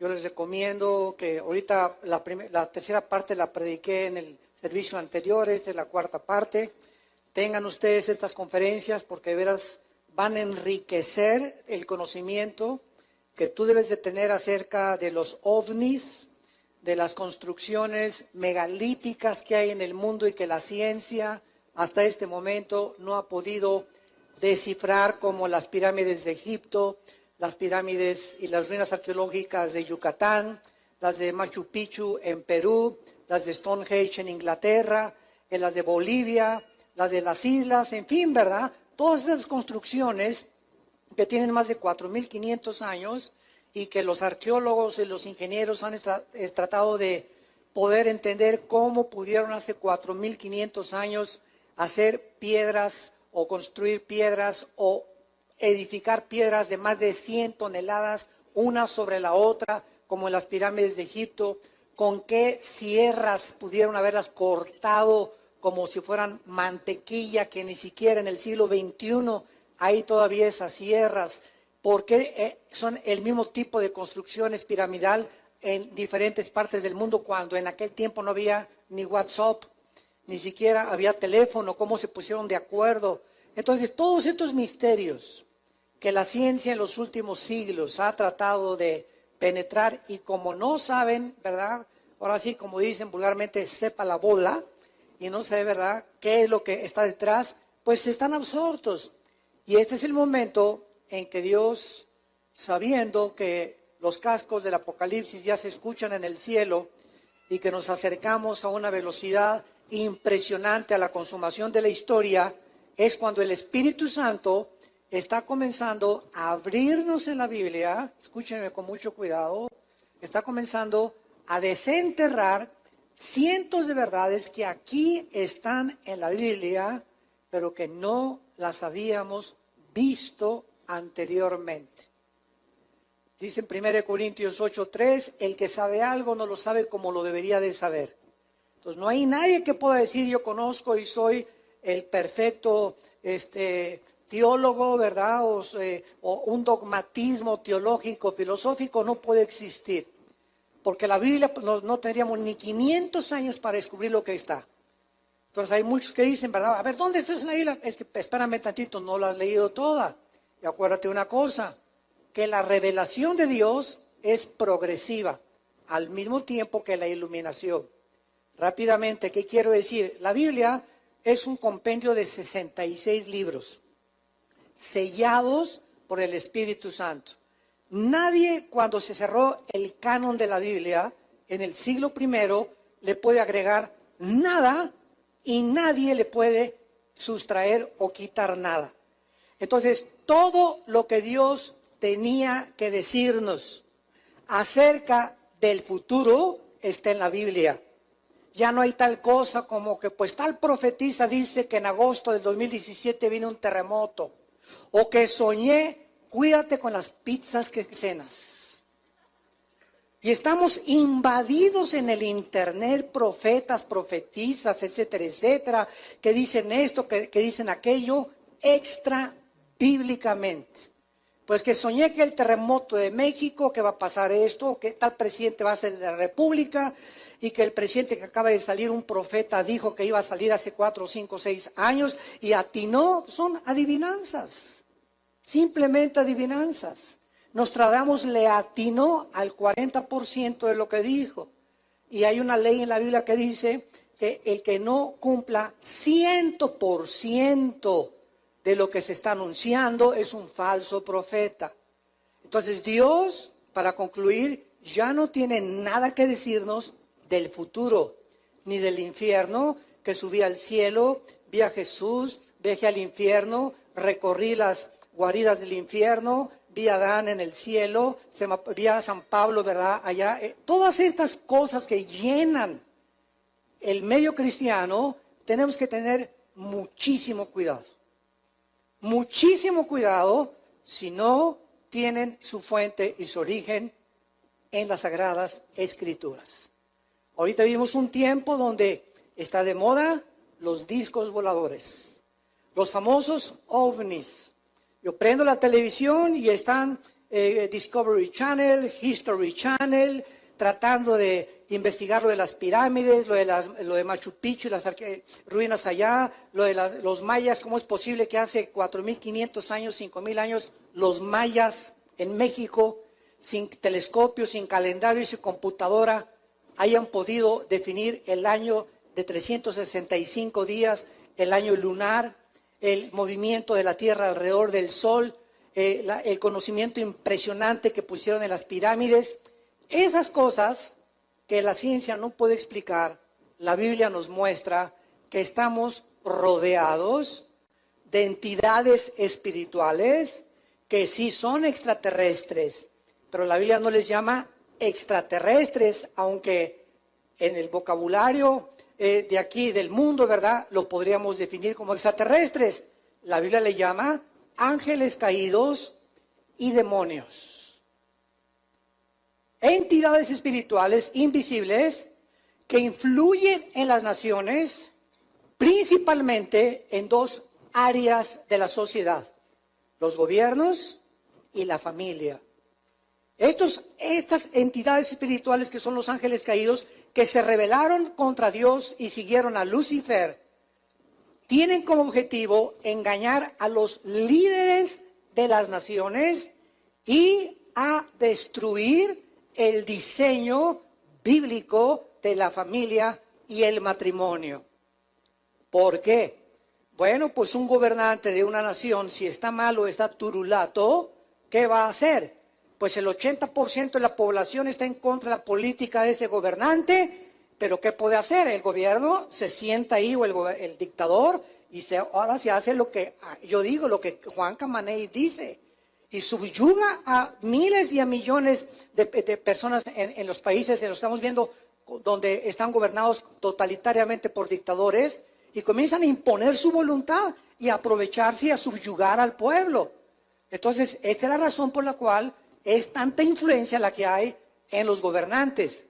Yo les recomiendo que ahorita la tercera parte la prediqué en el servicio anterior, esta es la cuarta parte. Tengan ustedes estas conferencias porque de veras van a enriquecer el conocimiento que tú debes de tener acerca de los ovnis, de las construcciones megalíticas que hay en el mundo y que la ciencia hasta este momento no ha podido descifrar, como las pirámides de Egipto, las pirámides y las ruinas arqueológicas de Yucatán, las de Machu Picchu en Perú, las de Stonehenge en Inglaterra, las de Bolivia, las de las islas, en fin, ¿verdad? Todas estas construcciones que tienen más de 4.500 años y que los arqueólogos y los ingenieros han tratado de poder entender cómo pudieron hace 4.500 años hacer piedras o construir piedras o edificar piedras de más de 100 toneladas, una sobre la otra, como en las pirámides de Egipto, con qué sierras pudieron haberlas cortado como si fueran mantequilla, que ni siquiera en el siglo XXI hay todavía esas sierras, porque son el mismo tipo de construcciones piramidal en diferentes partes del mundo, cuando en aquel tiempo no había ni WhatsApp, ni siquiera había teléfono, cómo se pusieron de acuerdo. Entonces, todos estos misterios que la ciencia en los últimos siglos ha tratado de penetrar, y como no saben, ¿verdad? Ahora sí, como dicen vulgarmente, sepa la bola, y no sabe, ¿verdad?, qué es lo que está detrás, pues están absortos. Y este es el momento en que Dios, sabiendo que los cascos del Apocalipsis ya se escuchan en el cielo y que nos acercamos a una velocidad impresionante a la consumación de la historia, es cuando el Espíritu Santo está comenzando a abrirnos en la Biblia, escúchenme con mucho cuidado, está comenzando a desenterrar cientos de verdades que aquí están en la Biblia, pero que no las habíamos visto anteriormente. Dice en 1 Corintios 8:3, el que sabe algo no lo sabe como lo debería de saber. Entonces no hay nadie que pueda decir yo conozco y soy el perfecto teólogo, ¿verdad? O un dogmatismo teológico, filosófico no puede existir. Porque la Biblia no tendríamos ni 500 años para descubrir lo que está. Entonces hay muchos que dicen, ¿verdad? A ver, ¿dónde está en la Biblia? Es que espérame tantito, no la has leído toda. Y acuérdate una cosa, que la revelación de Dios es progresiva, al mismo tiempo que la iluminación. Rápidamente, ¿qué quiero decir? La Biblia es un compendio de 66 libros, sellados por el Espíritu Santo. Nadie, cuando se cerró el canon de la Biblia en el siglo I, le puede agregar nada y nadie le puede sustraer o quitar nada. Entonces, todo lo que Dios tenía que decirnos acerca del futuro está en la Biblia. Ya no hay tal cosa como que pues tal profetisa dice que en agosto del 2017 viene un terremoto, o que soñé, cuídate con las pizzas que cenas. Y estamos invadidos en el internet, profetas, profetisas, etcétera, etcétera, que dicen esto, que dicen aquello, extra bíblicamente. Pues que soñé que el terremoto de México, que va a pasar esto, que tal presidente va a ser de la República, y que el presidente que acaba de salir, un profeta, dijo que iba a salir hace 4, 5, 6 años, y atinó. Son adivinanzas, simplemente adivinanzas. Nostradamus le atinó al 40% de lo que dijo. Y hay una ley en la Biblia que dice que el que no cumpla 100% de lo que se está anunciando es un falso profeta. Entonces Dios, para concluir, ya no tiene nada que decirnos del futuro, ni del infierno, que subí al cielo, vi a Jesús, viajé al infierno, recorrí las guaridas del infierno, vi a Adán en el cielo, vi a San Pablo, ¿verdad? Allá, todas estas cosas que llenan el medio cristiano, tenemos que tener muchísimo cuidado. Muchísimo cuidado si no tienen su fuente y su origen en las Sagradas Escrituras. Ahorita vivimos un tiempo donde está de moda los discos voladores, los famosos ovnis. Yo prendo la televisión y están Discovery Channel, History Channel, tratando de investigar lo de las pirámides, lo de Machu Picchu, las ruinas allá, lo de los mayas. ¿Cómo es posible que hace 4.500 años, 5.000 años, los mayas en México, sin telescopio, sin calendario y sin computadora, hayan podido definir el año de 365 días, el año lunar, el movimiento de la Tierra alrededor del Sol, el conocimiento impresionante que pusieron en las pirámides? Esas cosas que la ciencia no puede explicar, la Biblia nos muestra que estamos rodeados de entidades espirituales que sí son extraterrestres, pero la Biblia no les llama extraterrestres, aunque en el vocabulario de aquí, del mundo, ¿verdad?, lo podríamos definir como extraterrestres. La Biblia le llama ángeles caídos y demonios. Entidades espirituales invisibles que influyen en las naciones, principalmente en dos áreas de la sociedad: los gobiernos y la familia. Estas entidades espirituales que son los ángeles caídos, que se rebelaron contra Dios y siguieron a Lucifer, tienen como objetivo engañar a los líderes de las naciones y a destruir el diseño bíblico de la familia y el matrimonio. ¿Por qué? Bueno, pues un gobernante de una nación, si está malo, está turulato, ¿qué va a hacer? Pues el 80% de la población está en contra de la política de ese gobernante, pero ¿qué puede hacer? El gobierno se sienta ahí, o el dictador, y ahora se hace lo que yo digo, lo que Juan Camaney dice, y subyuga a miles y a millones de personas en los países, en los que estamos viendo, donde están gobernados totalitariamente por dictadores, y comienzan a imponer su voluntad y a aprovecharse y a subyugar al pueblo. Entonces, esta es la razón por la cual es tanta influencia la que hay en los gobernantes.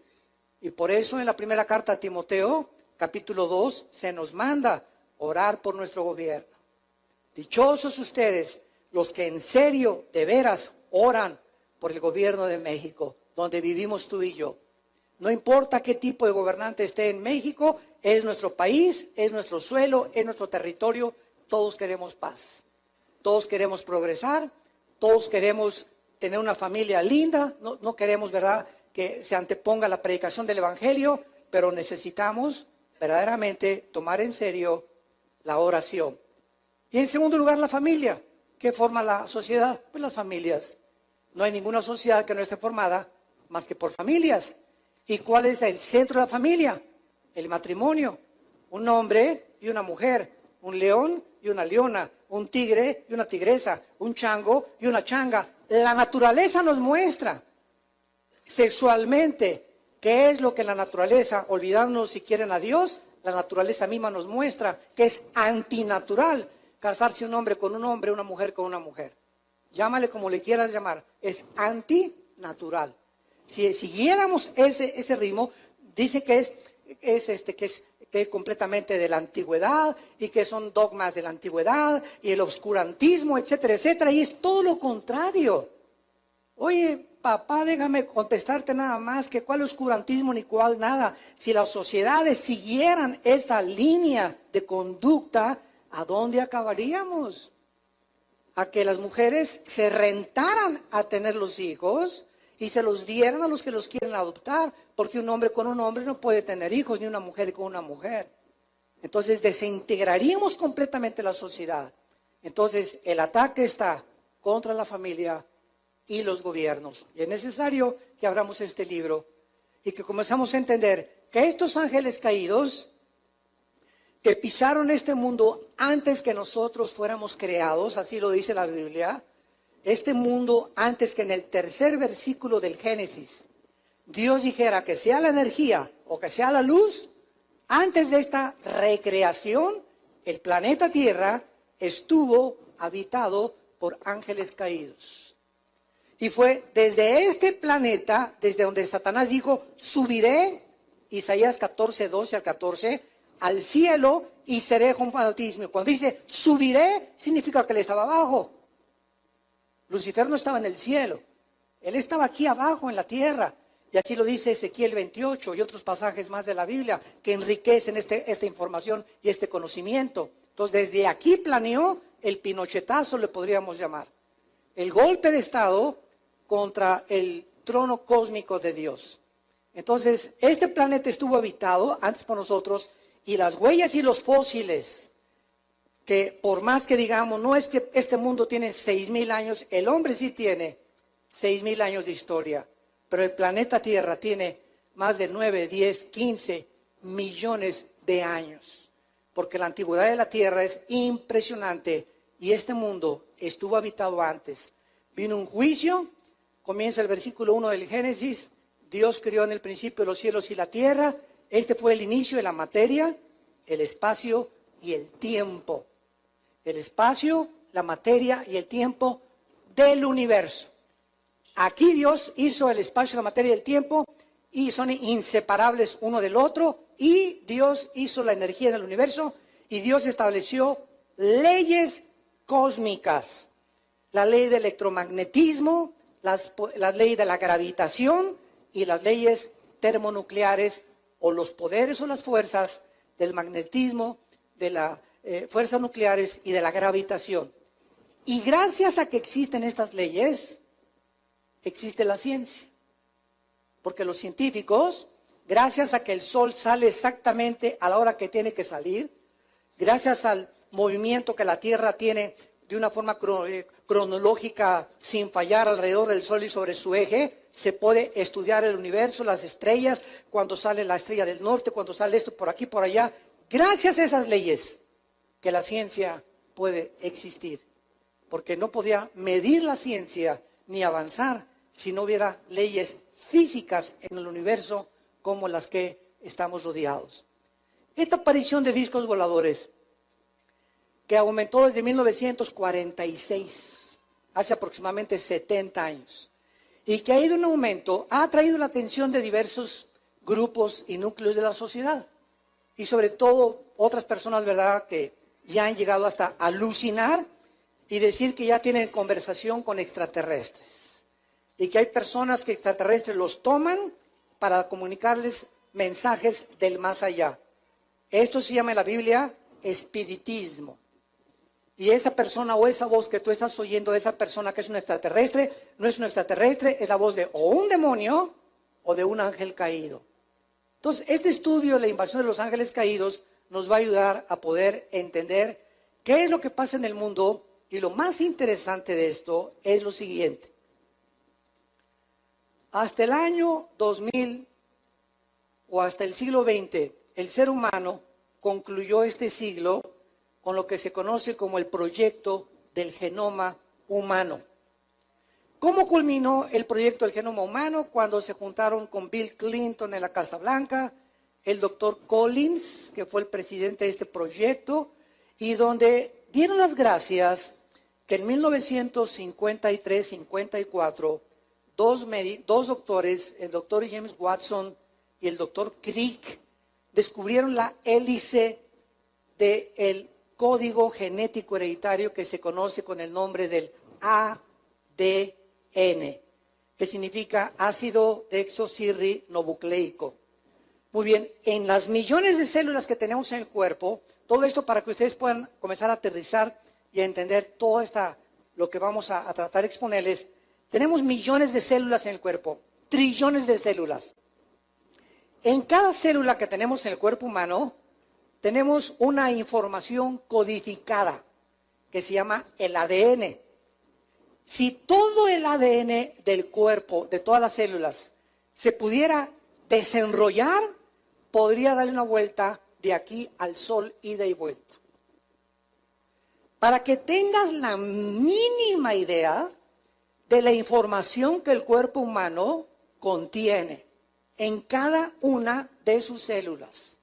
Y por eso en la primera carta a Timoteo, capítulo 2, se nos manda orar por nuestro gobierno. Dichosos ustedes, los que en serio, de veras, oran por el gobierno de México, donde vivimos tú y yo. No importa qué tipo de gobernante esté en México, es nuestro país, es nuestro suelo, es nuestro territorio. Todos queremos paz, todos queremos progresar, todos queremos tener una familia linda, no queremos, ¿verdad?, que se anteponga la predicación del Evangelio, pero necesitamos verdaderamente tomar en serio la oración. Y en segundo lugar, la familia. ¿Qué forma la sociedad? Pues las familias. No hay ninguna sociedad que no esté formada más que por familias. ¿Y cuál es el centro de la familia? El matrimonio. Un hombre y una mujer, un león y una leona, un tigre y una tigresa, un chango y una changa. La naturaleza nos muestra sexualmente qué es lo que la naturaleza, olvidándonos si quieren a Dios, la naturaleza misma nos muestra que es antinatural casarse un hombre con un hombre, una mujer con una mujer. Llámale como le quieras llamar, es antinatural. Si siguiéramos ese ritmo, dice que es completamente de la antigüedad y que son dogmas de la antigüedad y el obscurantismo, etcétera, etcétera, y es todo lo contrario. Oye, papá, déjame contestarte nada más, que cuál oscurantismo ni cuál nada. Si las sociedades siguieran esta línea de conducta, ¿a dónde acabaríamos? A que las mujeres se rentaran a tener los hijos y se los dieran a los que los quieren adoptar, porque un hombre con un hombre no puede tener hijos, ni una mujer con una mujer. Entonces desintegraríamos completamente la sociedad. Entonces el ataque está contra la familia y los gobiernos. Y es necesario que abramos este libro y que comenzamos a entender que estos ángeles caídos que pisaron este mundo antes que nosotros fuéramos creados, así lo dice la Biblia, este mundo antes que en el tercer versículo del Génesis, Dios dijera que sea la energía o que sea la luz, antes de esta recreación, el planeta Tierra estuvo habitado por ángeles caídos. Y fue desde este planeta, desde donde Satanás dijo, subiré, Isaías 14, 12 al 14, al cielo y seré junto al Altísimo. Cuando dice subiré, significa que él estaba abajo. Lucifer no estaba en el cielo. Él estaba aquí abajo en la tierra. Y así lo dice Ezequiel 28 y otros pasajes más de la Biblia que enriquecen esta información y este conocimiento. Entonces, desde aquí planeó el pinochetazo, le podríamos llamar. El golpe de Estado contra el trono cósmico de Dios. Entonces, este planeta estuvo habitado antes por nosotros y las huellas y los fósiles, que por más que digamos, no es que este mundo tiene 6,000 años, el hombre sí tiene 6,000 años de historia, pero el planeta Tierra tiene más de 9, 10, 15 millones de años, porque la antigüedad de la Tierra es impresionante y este mundo estuvo habitado antes. Vino un juicio, comienza el versículo 1 del Génesis, Dios creó en el principio los cielos y la tierra, este fue el inicio de la materia, el espacio y el tiempo. El espacio, la materia y el tiempo del universo. Aquí Dios hizo el espacio, la materia y el tiempo y son inseparables uno del otro, y Dios hizo la energía del universo y Dios estableció leyes cósmicas, la ley del electromagnetismo, la ley de la gravitación y las leyes termonucleares, o los poderes o las fuerzas del magnetismo, de las fuerzas nucleares y de la gravitación. Y gracias a que existen estas leyes, existe la ciencia. Porque los científicos, gracias a que el sol sale exactamente a la hora que tiene que salir, gracias al movimiento que la Tierra tiene de una forma cronológica sin fallar alrededor del sol y sobre su eje, se puede estudiar el universo, las estrellas, cuando sale la estrella del norte, cuando sale esto por aquí, por allá. Gracias a esas leyes que la ciencia puede existir. Porque no podía medir la ciencia ni avanzar si no hubiera leyes físicas en el universo como las que estamos rodeados. Esta aparición de discos voladores, que aumentó desde 1946, hace aproximadamente 70 años, y que ha ido en aumento, ha atraído la atención de diversos grupos y núcleos de la sociedad, y sobre todo otras personas, ¿verdad?, que ya han llegado hasta alucinar y decir que ya tienen conversación con extraterrestres, y que hay personas que extraterrestres los toman para comunicarles mensajes del más allá. Esto se llama en la Biblia espiritismo. Y esa persona o esa voz que tú estás oyendo de esa persona que es un extraterrestre, no es un extraterrestre, es la voz de o un demonio o de un ángel caído. Entonces, este estudio de la invasión de los ángeles caídos nos va a ayudar a poder entender qué es lo que pasa en el mundo, y lo más interesante de esto es lo siguiente. Hasta el año 2000 o hasta el siglo XX, el ser humano concluyó este siglo con lo que se conoce como el proyecto del genoma humano. ¿Cómo culminó el proyecto del genoma humano? Cuando se juntaron con Bill Clinton en la Casa Blanca, el doctor Collins, que fue el presidente de este proyecto, y donde dieron las gracias que en 1953-54, dos doctores, el doctor James Watson y el doctor Crick, descubrieron la hélice del código genético hereditario que se conoce con el nombre del ADN, que significa ácido desoxirribonucleico. Muy bien, en las millones de células que tenemos en el cuerpo, todo esto para que ustedes puedan comenzar a aterrizar y a entender todo lo que vamos a tratar de exponerles. Tenemos millones de células en el cuerpo, trillones de células. En cada célula que tenemos en el cuerpo humano, tenemos una información codificada que se llama el ADN. Si todo el ADN del cuerpo, de todas las células, se pudiera desenrollar, podría darle una vuelta de aquí al sol, ida y vuelta. Para que tengas la mínima idea de la información que el cuerpo humano contiene en cada una de sus células.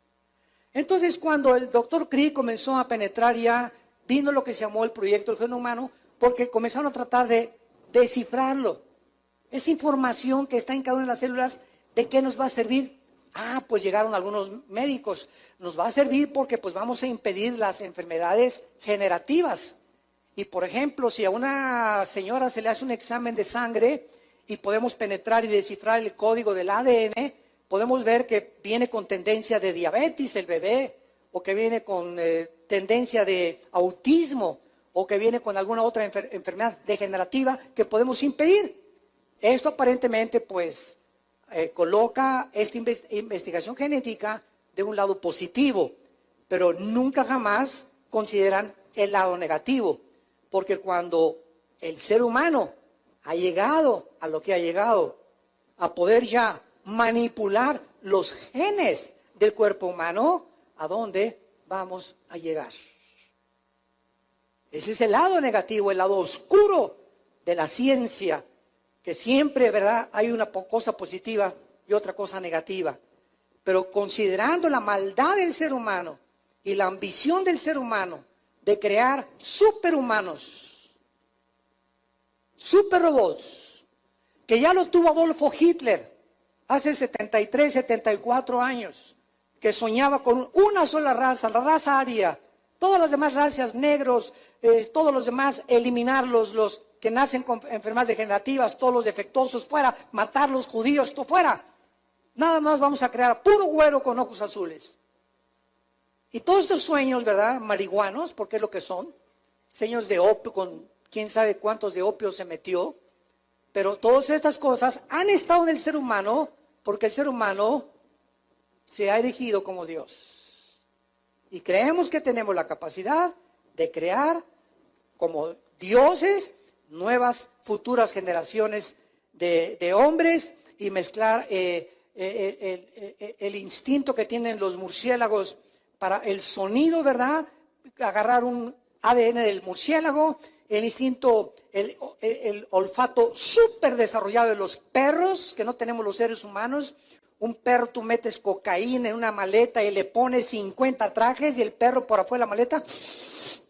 Entonces, cuando el doctor Crick comenzó a penetrar, ya vino lo que se llamó el proyecto del genoma humano, porque comenzaron a tratar de descifrarlo. Esa información que está en cada una de las células, ¿de qué nos va a servir? Pues llegaron algunos médicos. Nos va a servir porque pues vamos a impedir las enfermedades generativas. Y por ejemplo, si a una señora se le hace un examen de sangre y podemos penetrar y descifrar el código del ADN, podemos ver que viene con tendencia de diabetes el bebé, o que viene con tendencia de autismo, o que viene con alguna otra enfermedad degenerativa que podemos impedir. Esto aparentemente pues coloca esta investigación genética de un lado positivo, pero nunca jamás consideran el lado negativo, porque cuando el ser humano ha llegado a lo que ha llegado, a poder ya manipular los genes del cuerpo humano, ¿a dónde vamos a llegar? Ese es el lado negativo, el lado oscuro de la ciencia, que siempre, ¿verdad?, hay una cosa positiva y otra cosa negativa. Pero considerando la maldad del ser humano y la ambición del ser humano de crear superhumanos, superrobots, que ya lo tuvo Adolfo Hitler hace 73, 74 años, que soñaba con una sola raza, la raza aria, todas las demás razas, negros, todos los demás, eliminarlos, los que nacen con enfermedades degenerativas, todos los defectuosos, fuera, matar los judíos, todo fuera. Nada más vamos a crear puro güero con ojos azules. Y todos estos sueños, ¿verdad?, marihuanos, porque es lo que son, sueños de opio, con quién sabe cuántos de opio se metió, pero todas estas cosas han estado en el ser humano, porque el ser humano se ha erigido como Dios. Y creemos que tenemos la capacidad de crear como dioses nuevas futuras generaciones de hombres y mezclar el instinto que tienen los murciélagos para el sonido, ¿verdad? Agarrar un ADN del murciélago, el instinto, el olfato súper desarrollado de los perros, que no tenemos los seres humanos. Un perro, tú metes cocaína en una maleta y le pones 50 trajes y el perro por afuera de la maleta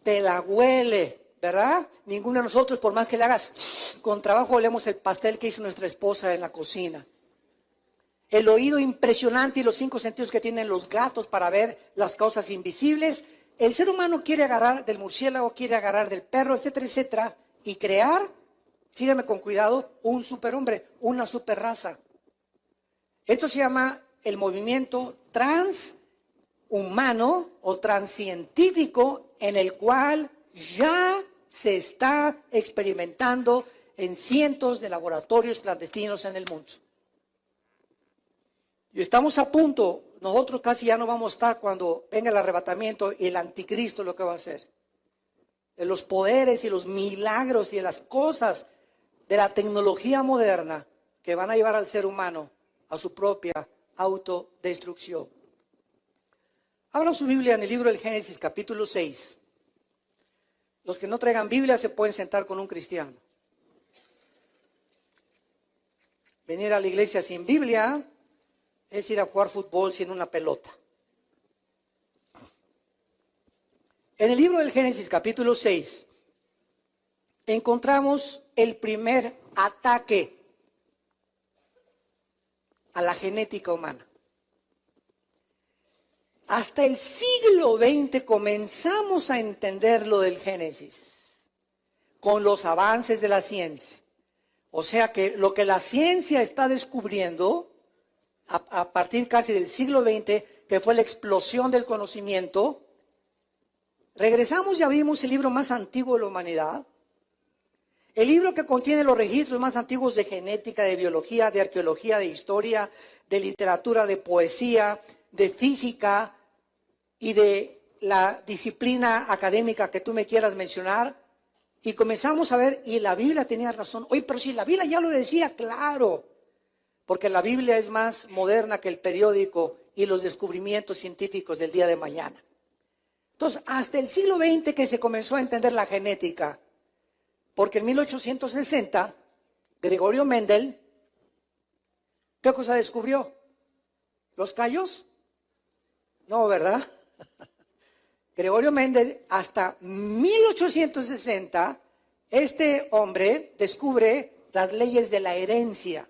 te la huele, ¿verdad? Ninguno de nosotros, por más que le hagas con trabajo, olemos el pastel que hizo nuestra esposa en la cocina. El oído impresionante y los 5 sentidos que tienen los gatos para ver las cosas invisibles. El ser humano quiere agarrar del murciélago, quiere agarrar del perro, etcétera, etcétera, y crear, sígueme con cuidado, un superhombre, una superraza. Esto se llama el movimiento transhumano o transcientífico, en el cual ya se está experimentando en cientos de laboratorios clandestinos en el mundo. Y estamos a punto, nosotros casi ya no vamos a estar cuando venga el arrebatamiento y el anticristo lo que va a hacer. De los poderes y los milagros y de las cosas de la tecnología moderna que van a llevar al ser humano a su propia autodestrucción. Abran su Biblia en el libro del Génesis, capítulo 6. Los que no traigan Biblia se pueden sentar con un cristiano. Venir a la iglesia sin Biblia es ir a jugar fútbol sin una pelota. En el libro del Génesis, capítulo 6, encontramos el primer ataque a la genética humana. Hasta el siglo XX comenzamos a entender lo del Génesis, con los avances de la ciencia. O sea que lo que la ciencia está descubriendo, a partir casi del siglo XX, que fue la explosión del conocimiento, regresamos y abrimos el libro más antiguo de la humanidad, el libro que contiene los registros más antiguos de genética, de biología, de arqueología, de historia, de literatura, de poesía, de física y de la disciplina académica que tú me quieras mencionar. Y comenzamos a ver, y la Biblia tenía razón. Oye, pero si la Biblia ya lo decía, claro, porque la Biblia es más moderna que el periódico y los descubrimientos científicos del día de mañana. Entonces, hasta el siglo XX que se comenzó a entender la genética, porque en 1860, Gregorio Mendel, ¿qué cosa descubrió? ¿Los callos? No, ¿verdad? Gregorio Mendel, hasta 1860, este hombre descubre las leyes de la herencia.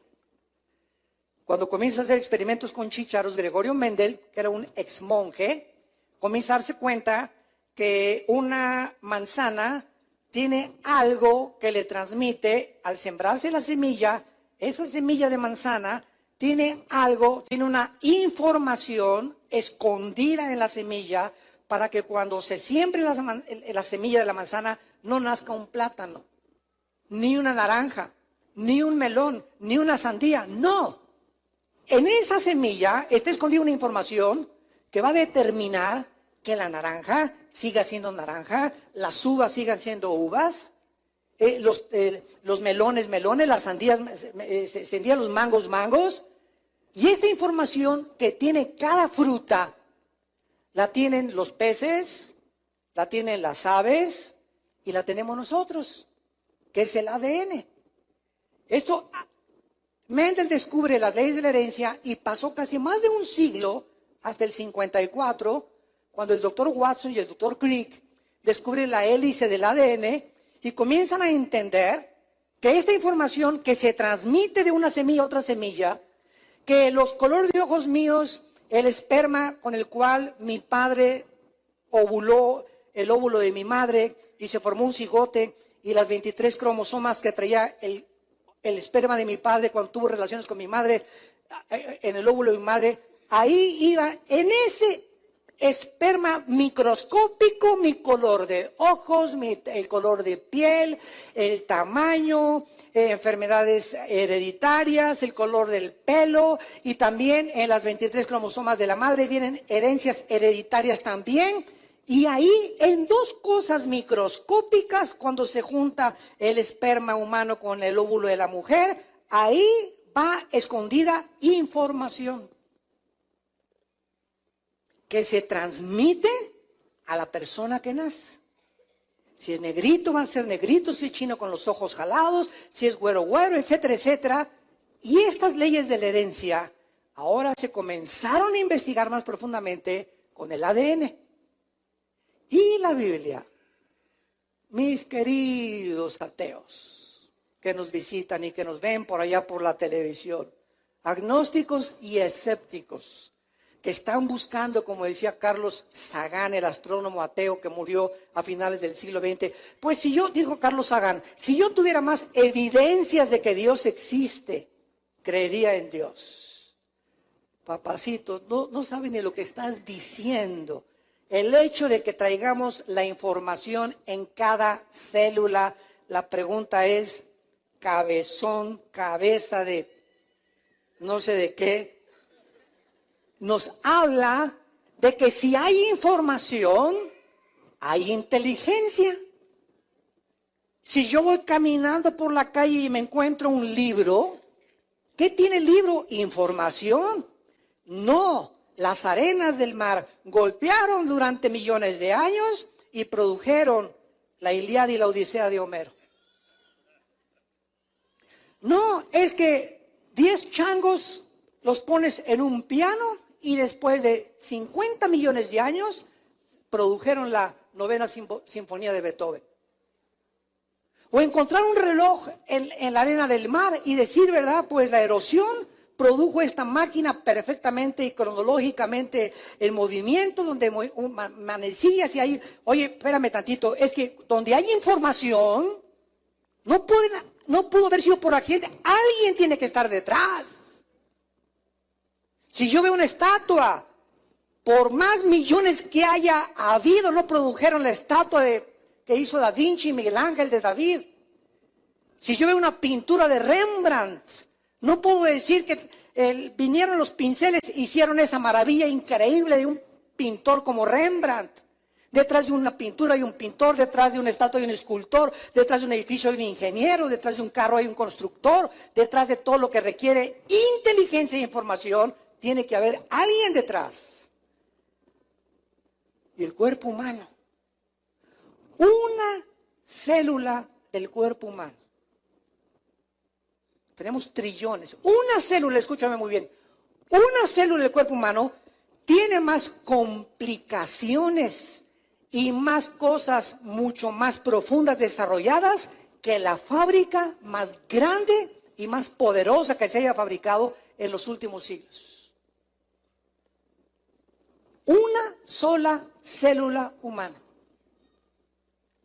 Cuando comienza a hacer experimentos con chícharos, Gregorio Mendel, que era un ex monje, comienza a darse cuenta que una manzana tiene algo que le transmite, al sembrarse la semilla, esa semilla de manzana tiene algo, tiene una información escondida en la semilla para que cuando se siembre la semilla de la manzana no nazca un plátano, ni una naranja, ni un melón, ni una sandía. No. En esa semilla está escondida una información que va a determinar que la naranja siga siendo naranja, las uvas sigan siendo uvas, los melones, las sandías, los mangos, mangos. Y esta información que tiene cada fruta, la tienen los peces, la tienen las aves y la tenemos nosotros, que es el ADN. Esto, Mendel descubre las leyes de la herencia y pasó casi más de un siglo, hasta el 54, cuando el doctor Watson y el doctor Crick descubren la hélice del ADN y comienzan a entender que esta información que se transmite de una semilla a otra semilla, que los colores de ojos míos, el esperma con el cual mi padre ovuló el óvulo de mi madre y se formó un cigote, y las 23 cromosomas que traía el esperma de mi padre cuando tuvo relaciones con mi madre, en el óvulo de mi madre, ahí iba, en ese esperma microscópico, mi color de ojos, el color de piel, el tamaño, enfermedades hereditarias, el color del pelo, y también en las 23 cromosomas de la madre vienen herencias hereditarias también. Y ahí, en dos cosas microscópicas, cuando se junta el esperma humano con el óvulo de la mujer, ahí va escondida información que se transmite a la persona que nace. Si es negrito, va a ser negrito, si es chino con los ojos jalados, si es güero, güero, etcétera, etcétera. Y estas leyes de la herencia ahora se comenzaron a investigar más profundamente con el ADN. Y la Biblia, mis queridos ateos que nos visitan y que nos ven por allá por la televisión, agnósticos y escépticos, que están buscando, como decía Carlos Sagan, el astrónomo ateo que murió a finales del siglo XX, pues si yo, dijo Carlos Sagan, si yo tuviera más evidencias de que Dios existe, creería en Dios. Papacito, no sabes ni lo que estás diciendo. El hecho de que traigamos la información en cada célula, la pregunta es, cabezón, cabeza de no sé de qué, nos habla de que si hay información, hay inteligencia. Si yo voy caminando por la calle y me encuentro un libro, ¿qué tiene el libro? Información. No, las arenas del mar golpearon durante millones de años y produjeron la Ilíada y la Odisea de Homero. No, es que 10 changos los pones en un piano y después de 50 millones de años produjeron la novena sinfonía de Beethoven. O encontrar un reloj en la arena del mar y decir, ¿verdad? Pues la erosión produjo esta máquina perfectamente y cronológicamente en movimiento, donde manecillas y ahí, oye, espérame tantito, es que donde hay información, no pudo haber sido por accidente, alguien tiene que estar detrás. Si yo veo una estatua, por más millones que haya habido, no produjeron la estatua que hizo Da Vinci y Miguel Ángel de David. Si yo veo una pintura de Rembrandt, no puedo decir que vinieron los pinceles e hicieron esa maravilla increíble de un pintor como Rembrandt. Detrás de una pintura hay un pintor, detrás de una estatua hay un escultor, detrás de un edificio hay un ingeniero, detrás de un carro hay un constructor, detrás de todo lo que requiere inteligencia e información, tiene que haber alguien detrás. Y el cuerpo humano, una célula del cuerpo humano. Tenemos trillones. Una célula, escúchame muy bien, una célula del cuerpo humano tiene más complicaciones y más cosas mucho más profundas desarrolladas que la fábrica más grande y más poderosa que se haya fabricado en los últimos siglos. Una sola célula humana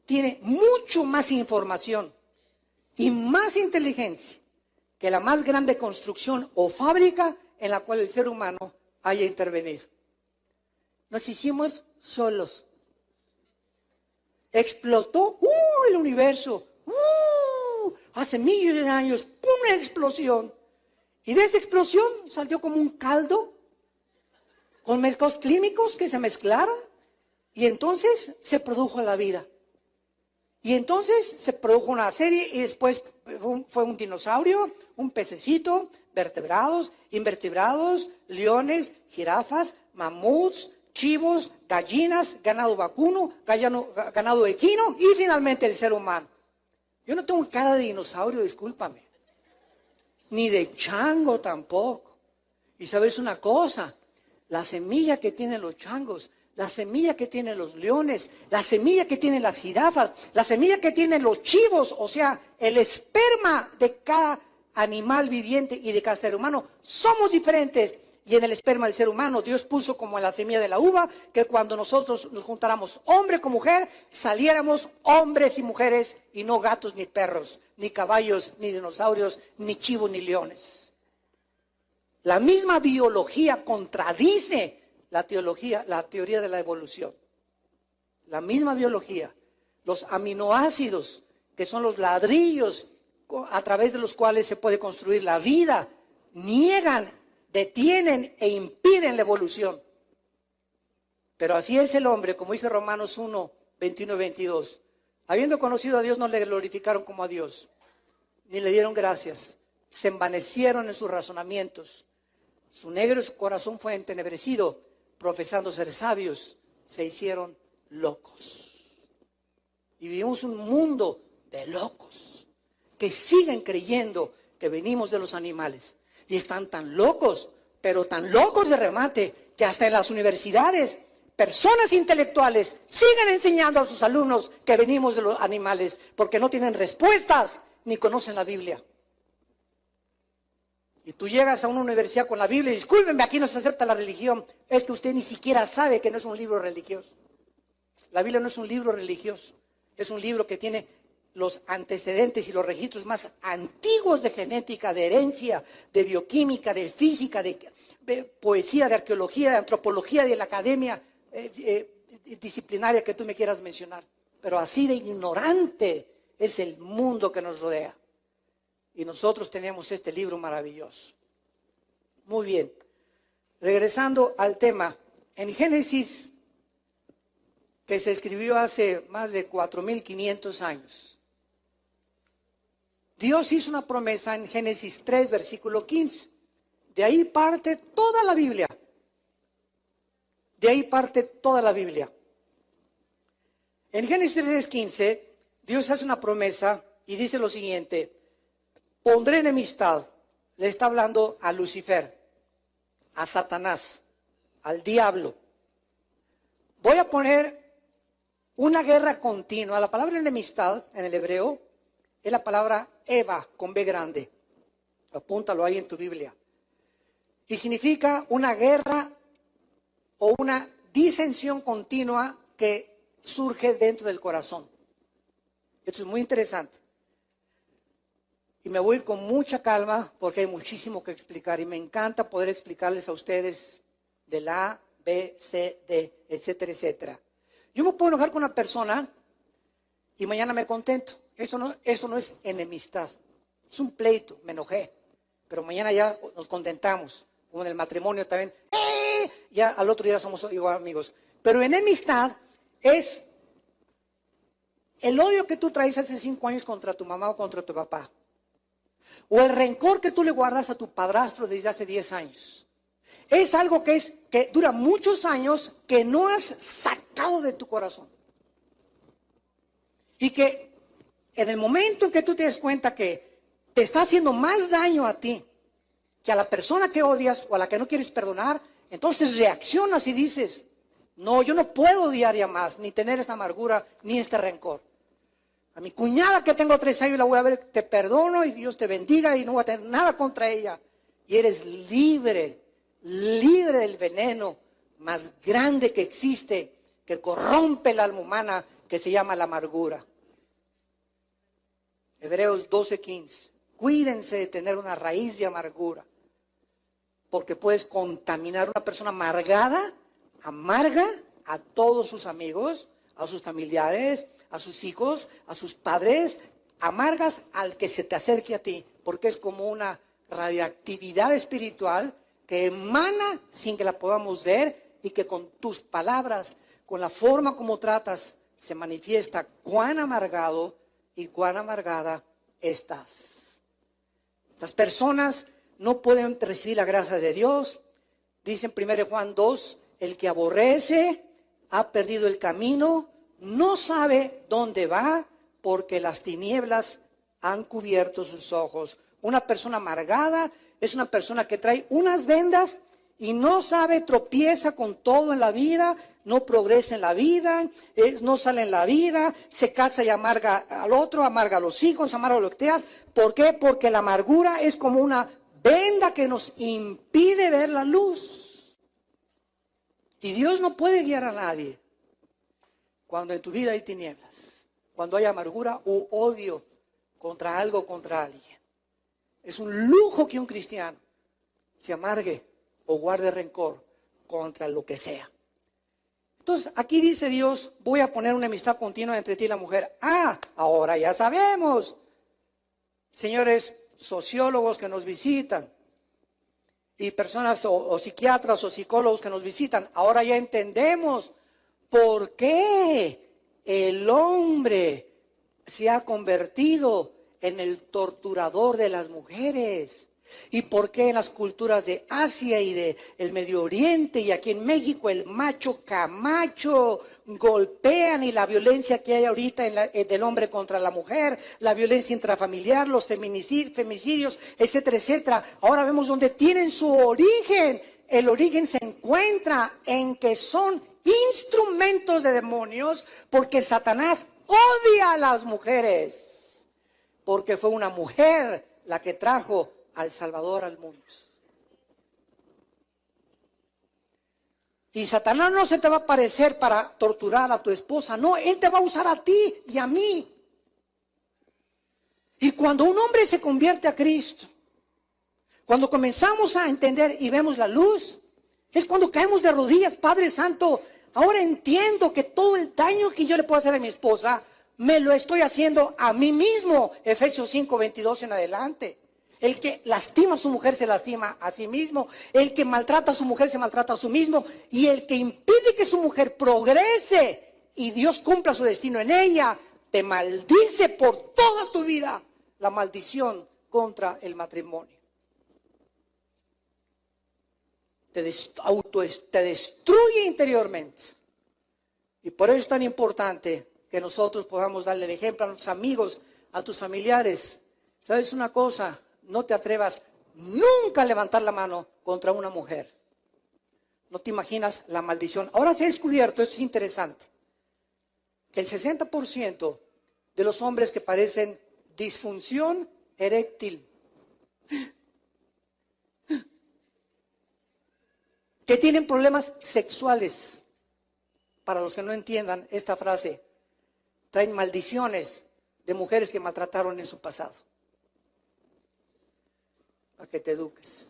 tiene mucho más información y más inteligencia que la más grande construcción o fábrica en la cual el ser humano haya intervenido. Nos hicimos solos. Explotó el universo. Hace millones de años, una explosión. Y de esa explosión salió como un caldo con mezclados químicos que se mezclaron. Y entonces se produjo la vida. Y entonces se produjo una serie y después fue un dinosaurio, un pececito, vertebrados, invertebrados, leones, jirafas, mamuts, chivos, gallinas, ganado vacuno, ganado equino y finalmente el ser humano. Yo no tengo cara de dinosaurio, discúlpame. Ni de chango tampoco. Y sabes una cosa, la semilla que tienen los changos, la semilla que tienen los leones, la semilla que tienen las jirafas, la semilla que tienen los chivos, o sea, el esperma de cada animal viviente y de cada ser humano, somos diferentes. Y en el esperma del ser humano, Dios puso como en la semilla de la uva, que cuando nosotros nos juntáramos hombre con mujer, saliéramos hombres y mujeres y no gatos ni perros, ni caballos, ni dinosaurios, ni chivos, ni leones. La misma biología contradice la teoría de la evolución. La misma biología, los aminoácidos, que son los ladrillos a través de los cuales se puede construir la vida, niegan, detienen e impiden la evolución. Pero así es el hombre, como dice Romanos 1, 21 y 22. Habiendo conocido a Dios, no le glorificaron como a Dios, ni le dieron gracias. Se envanecieron en sus razonamientos. Su negro corazón fue entenebrecido. Profesando ser sabios, se hicieron locos. Y vivimos un mundo de locos que siguen creyendo que venimos de los animales. Y están tan locos, pero tan locos de remate, que hasta en las universidades, personas intelectuales siguen enseñando a sus alumnos que venimos de los animales, porque no tienen respuestas ni conocen la Biblia. Y tú llegas a una universidad con la Biblia y discúlpenme, aquí no se acepta la religión. Es que usted ni siquiera sabe que no es un libro religioso. La Biblia no es un libro religioso. Es un libro que tiene los antecedentes y los registros más antiguos de genética, de herencia, de bioquímica, de física, de poesía, de arqueología, de antropología, de la academia disciplinaria que tú me quieras mencionar. Pero así de ignorante es el mundo que nos rodea. Y nosotros tenemos este libro maravilloso. Muy bien. Regresando al tema, en Génesis, que se escribió hace más de 4.500 años, Dios hizo una promesa en Génesis 3, versículo 15. De ahí parte toda la Biblia. De ahí parte toda la Biblia. En Génesis 3, 15, Dios hace una promesa y dice lo siguiente: pondré enemistad, le está hablando a Lucifer, a Satanás, al diablo. Voy a poner una guerra continua. La palabra enemistad en el hebreo es la palabra Eva con B grande. Apúntalo ahí en tu Biblia. Y significa una guerra o una disensión continua que surge dentro del corazón. Esto es muy interesante. Y me voy a ir con mucha calma porque hay muchísimo que explicar. Y me encanta poder explicarles a ustedes de la A, B, C, D, etcétera, etcétera. Yo me puedo enojar con una persona y mañana me contento. Esto no es enemistad. Es un pleito, me enojé. Pero mañana ya nos contentamos. Como en el matrimonio también. Ya al otro día somos igual amigos. Pero enemistad es el odio que tú traes hace 5 años contra tu mamá o contra tu papá. O el rencor que tú le guardas a tu padrastro desde hace 10 años. Es algo que dura muchos años que no has sacado de tu corazón. Y que en el momento en que tú te des cuenta que te está haciendo más daño a ti que a la persona que odias o a la que no quieres perdonar, entonces reaccionas y dices: no, yo no puedo odiar ya más, ni tener esta amargura, ni este rencor. A mi cuñada que tengo 3 años la voy a ver, te perdono y Dios te bendiga y no voy a tener nada contra ella. Y eres libre del veneno más grande que existe, que corrompe el alma humana, que se llama la amargura. Hebreos 12:15. Cuídense de tener una raíz de amargura, porque puedes contaminar a una persona amargada, amarga a todos sus amigos, a sus familiares, a sus hijos, a sus padres. Amargas al que se te acerque a ti, porque es como una radioactividad espiritual que emana sin que la podamos ver y que con tus palabras, con la forma como tratas, se manifiesta cuán amargado y cuán amargada estás. Estas personas no pueden recibir la gracia de Dios. Dice en 1 Juan 2, el que aborrece ha perdido el camino, no sabe dónde va, porque las tinieblas han cubierto sus ojos. Una persona amargada es una persona que trae unas vendas y no sabe, tropieza con todo en la vida, no progresa en la vida, no sale en la vida, se casa y amarga al otro, amarga a los hijos, amarga a lo que te hagas. ¿Por qué? Porque la amargura es como una venda que nos impide ver la luz. Y Dios no puede guiar a nadie cuando en tu vida hay tinieblas. Cuando hay amargura u odio contra algo, contra alguien. Es un lujo que un cristiano se amargue o guarde rencor contra lo que sea. Entonces, aquí dice Dios, voy a poner una amistad continua entre ti y la mujer. Ahora ya sabemos. Señores sociólogos que nos visitan y personas o psiquiatras o psicólogos que nos visitan, ahora ya entendemos por qué el hombre se ha convertido en el torturador de las mujeres. ¿Y por qué en las culturas de Asia y del Medio Oriente y aquí en México el macho camacho golpean, y la violencia que hay ahorita del hombre contra la mujer, la violencia intrafamiliar, los femicidios, etcétera, etcétera? Ahora vemos dónde tienen su origen. El origen se encuentra en que son instrumentos de demonios, porque Satanás odia a las mujeres, porque fue una mujer la que trajo al Salvador al mundo. Y Satanás no se te va a aparecer para torturar a tu esposa, no, él te va a usar a ti y a mí. Y cuando un hombre se convierte a Cristo, cuando comenzamos a entender y vemos la luz, es cuando caemos de rodillas. Padre Santo, ahora entiendo que todo el daño que yo le puedo hacer a mi esposa, me lo estoy haciendo a mí mismo. Efesios 5:22 en adelante. El que lastima a su mujer se lastima a sí mismo. El que maltrata a su mujer se maltrata a sí mismo. Y el que impide que su mujer progrese y Dios cumpla su destino en ella, te maldice por toda tu vida. La maldición contra el matrimonio. Te destruye interiormente. Y por eso es tan importante que nosotros podamos darle el ejemplo a nuestros amigos, a tus familiares. ¿Sabes una cosa? No te atrevas nunca a levantar la mano contra una mujer. No te imaginas la maldición. Ahora se ha descubierto, esto es interesante, que el 60% de los hombres que padecen disfunción eréctil, que tienen problemas sexuales, para los que no entiendan esta frase, traen maldiciones de mujeres que maltrataron en su pasado. Para que te eduques.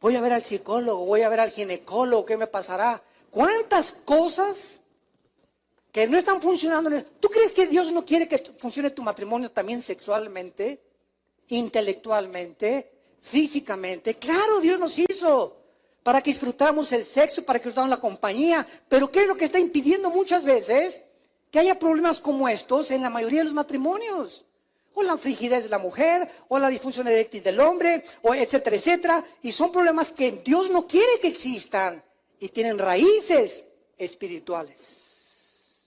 Voy a ver al psicólogo, voy a ver al ginecólogo, ¿qué me pasará? ¿Cuántas cosas que no están funcionando? ¿Tú crees que Dios no quiere que funcione tu matrimonio también sexualmente, intelectualmente, físicamente? Claro, Dios nos hizo para que disfrutáramos el sexo, para que disfrutáramos la compañía. Pero ¿qué es lo que está impidiendo muchas veces que haya problemas como estos en la mayoría de los matrimonios? O la frigidez de la mujer, o la disfunción eréctil del hombre, o etcétera, etcétera. Y son problemas que Dios no quiere que existan y tienen raíces espirituales.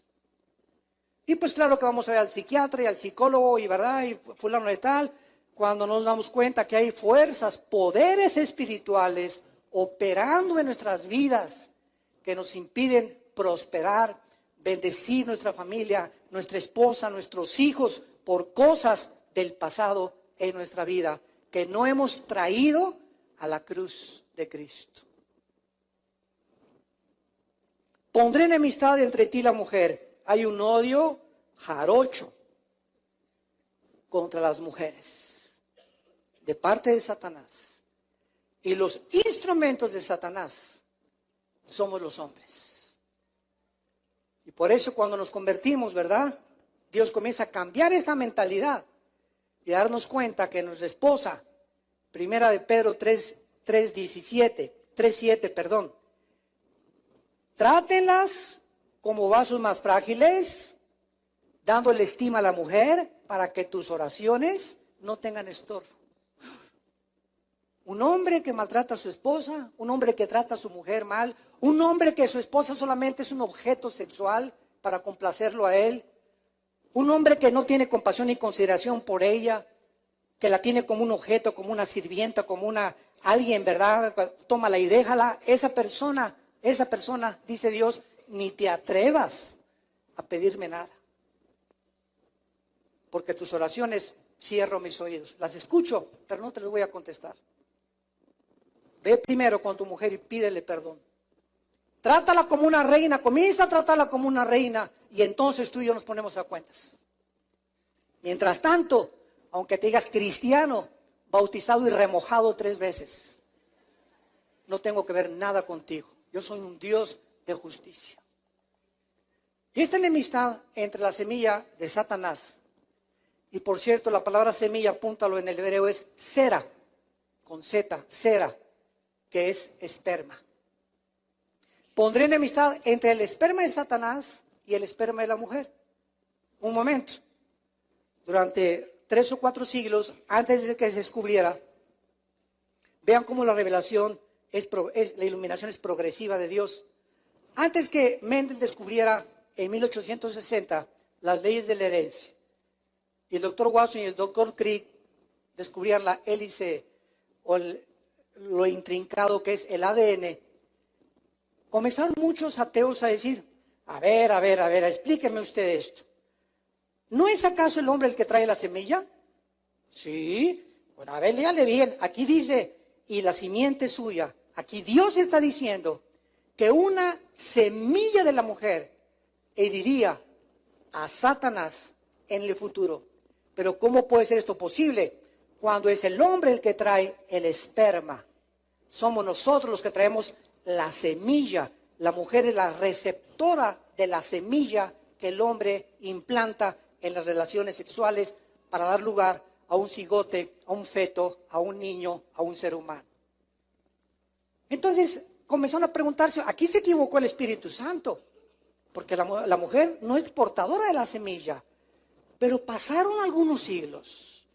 Y pues claro que vamos a ver al psiquiatra y al psicólogo y verdad, y fulano de tal, cuando nos damos cuenta que hay fuerzas, poderes espirituales operando en nuestras vidas que nos impiden prosperar, bendecir nuestra familia, nuestra esposa, nuestros hijos, por cosas del pasado en nuestra vida que no hemos traído a la cruz de Cristo. Pondré enemistad entre ti y la mujer. Hay un odio jarocho. contra las mujeres, de parte de Satanás. Y los instrumentos de Satanás somos los hombres. Y por eso cuando nos convertimos, ¿verdad? Dios comienza a cambiar esta mentalidad y a darnos cuenta que nuestra esposa, primera de Pedro 3:7, perdón, trátenlas como vasos más frágiles, dándole estima a la mujer para que tus oraciones no tengan estorbo. Un hombre que maltrata a su esposa, un hombre que trata a su mujer mal, un hombre que su esposa solamente es un objeto sexual para complacerlo a él, un hombre que no tiene compasión ni consideración por ella, que la tiene como un objeto, como una sirvienta, como alguien, ¿verdad? Tómala y déjala. Esa persona, dice Dios, ni te atrevas a pedirme nada. Porque tus oraciones cierro mis oídos. Las escucho, pero no te las voy a contestar. Ve primero con tu mujer y pídele perdón. Trátala como una reina, comienza a tratarla como una reina y entonces tú y yo nos ponemos a cuentas. Mientras tanto, aunque te digas cristiano, bautizado y remojado 3 veces, no tengo que ver nada contigo. Yo soy un Dios de justicia. Y esta enemistad entre la semilla de Satanás, y por cierto la palabra semilla, apúntalo en el hebreo, es sera, con Z, sera, que es esperma. Pondré enemistad entre el esperma de Satanás y el esperma de la mujer. Un momento. Durante 3 o 4 siglos, antes de que se descubriera, vean cómo la revelación, la iluminación es progresiva de Dios. Antes que Mendel descubriera en 1860 las leyes de la herencia, y el doctor Watson y el doctor Crick descubrían la hélice o lo intrincado que es el ADN, comenzaron muchos ateos a decir, a ver, explíqueme usted esto. ¿No es acaso el hombre el que trae la semilla? Sí. Bueno, a ver, léale bien. Aquí dice, y la simiente suya. Aquí Dios está diciendo que una semilla de la mujer heriría a Satanás en el futuro. Pero ¿cómo puede ser esto posible? Cuando es el hombre el que trae el esperma. Somos nosotros los que traemos la semilla. La mujer es la receptora de la semilla que el hombre implanta en las relaciones sexuales para dar lugar a un cigote, a un feto, a un niño, a un ser humano. Entonces comenzaron a preguntarse, aquí se equivocó el Espíritu Santo, porque la mujer no es portadora de la semilla. Pero pasaron algunos siglos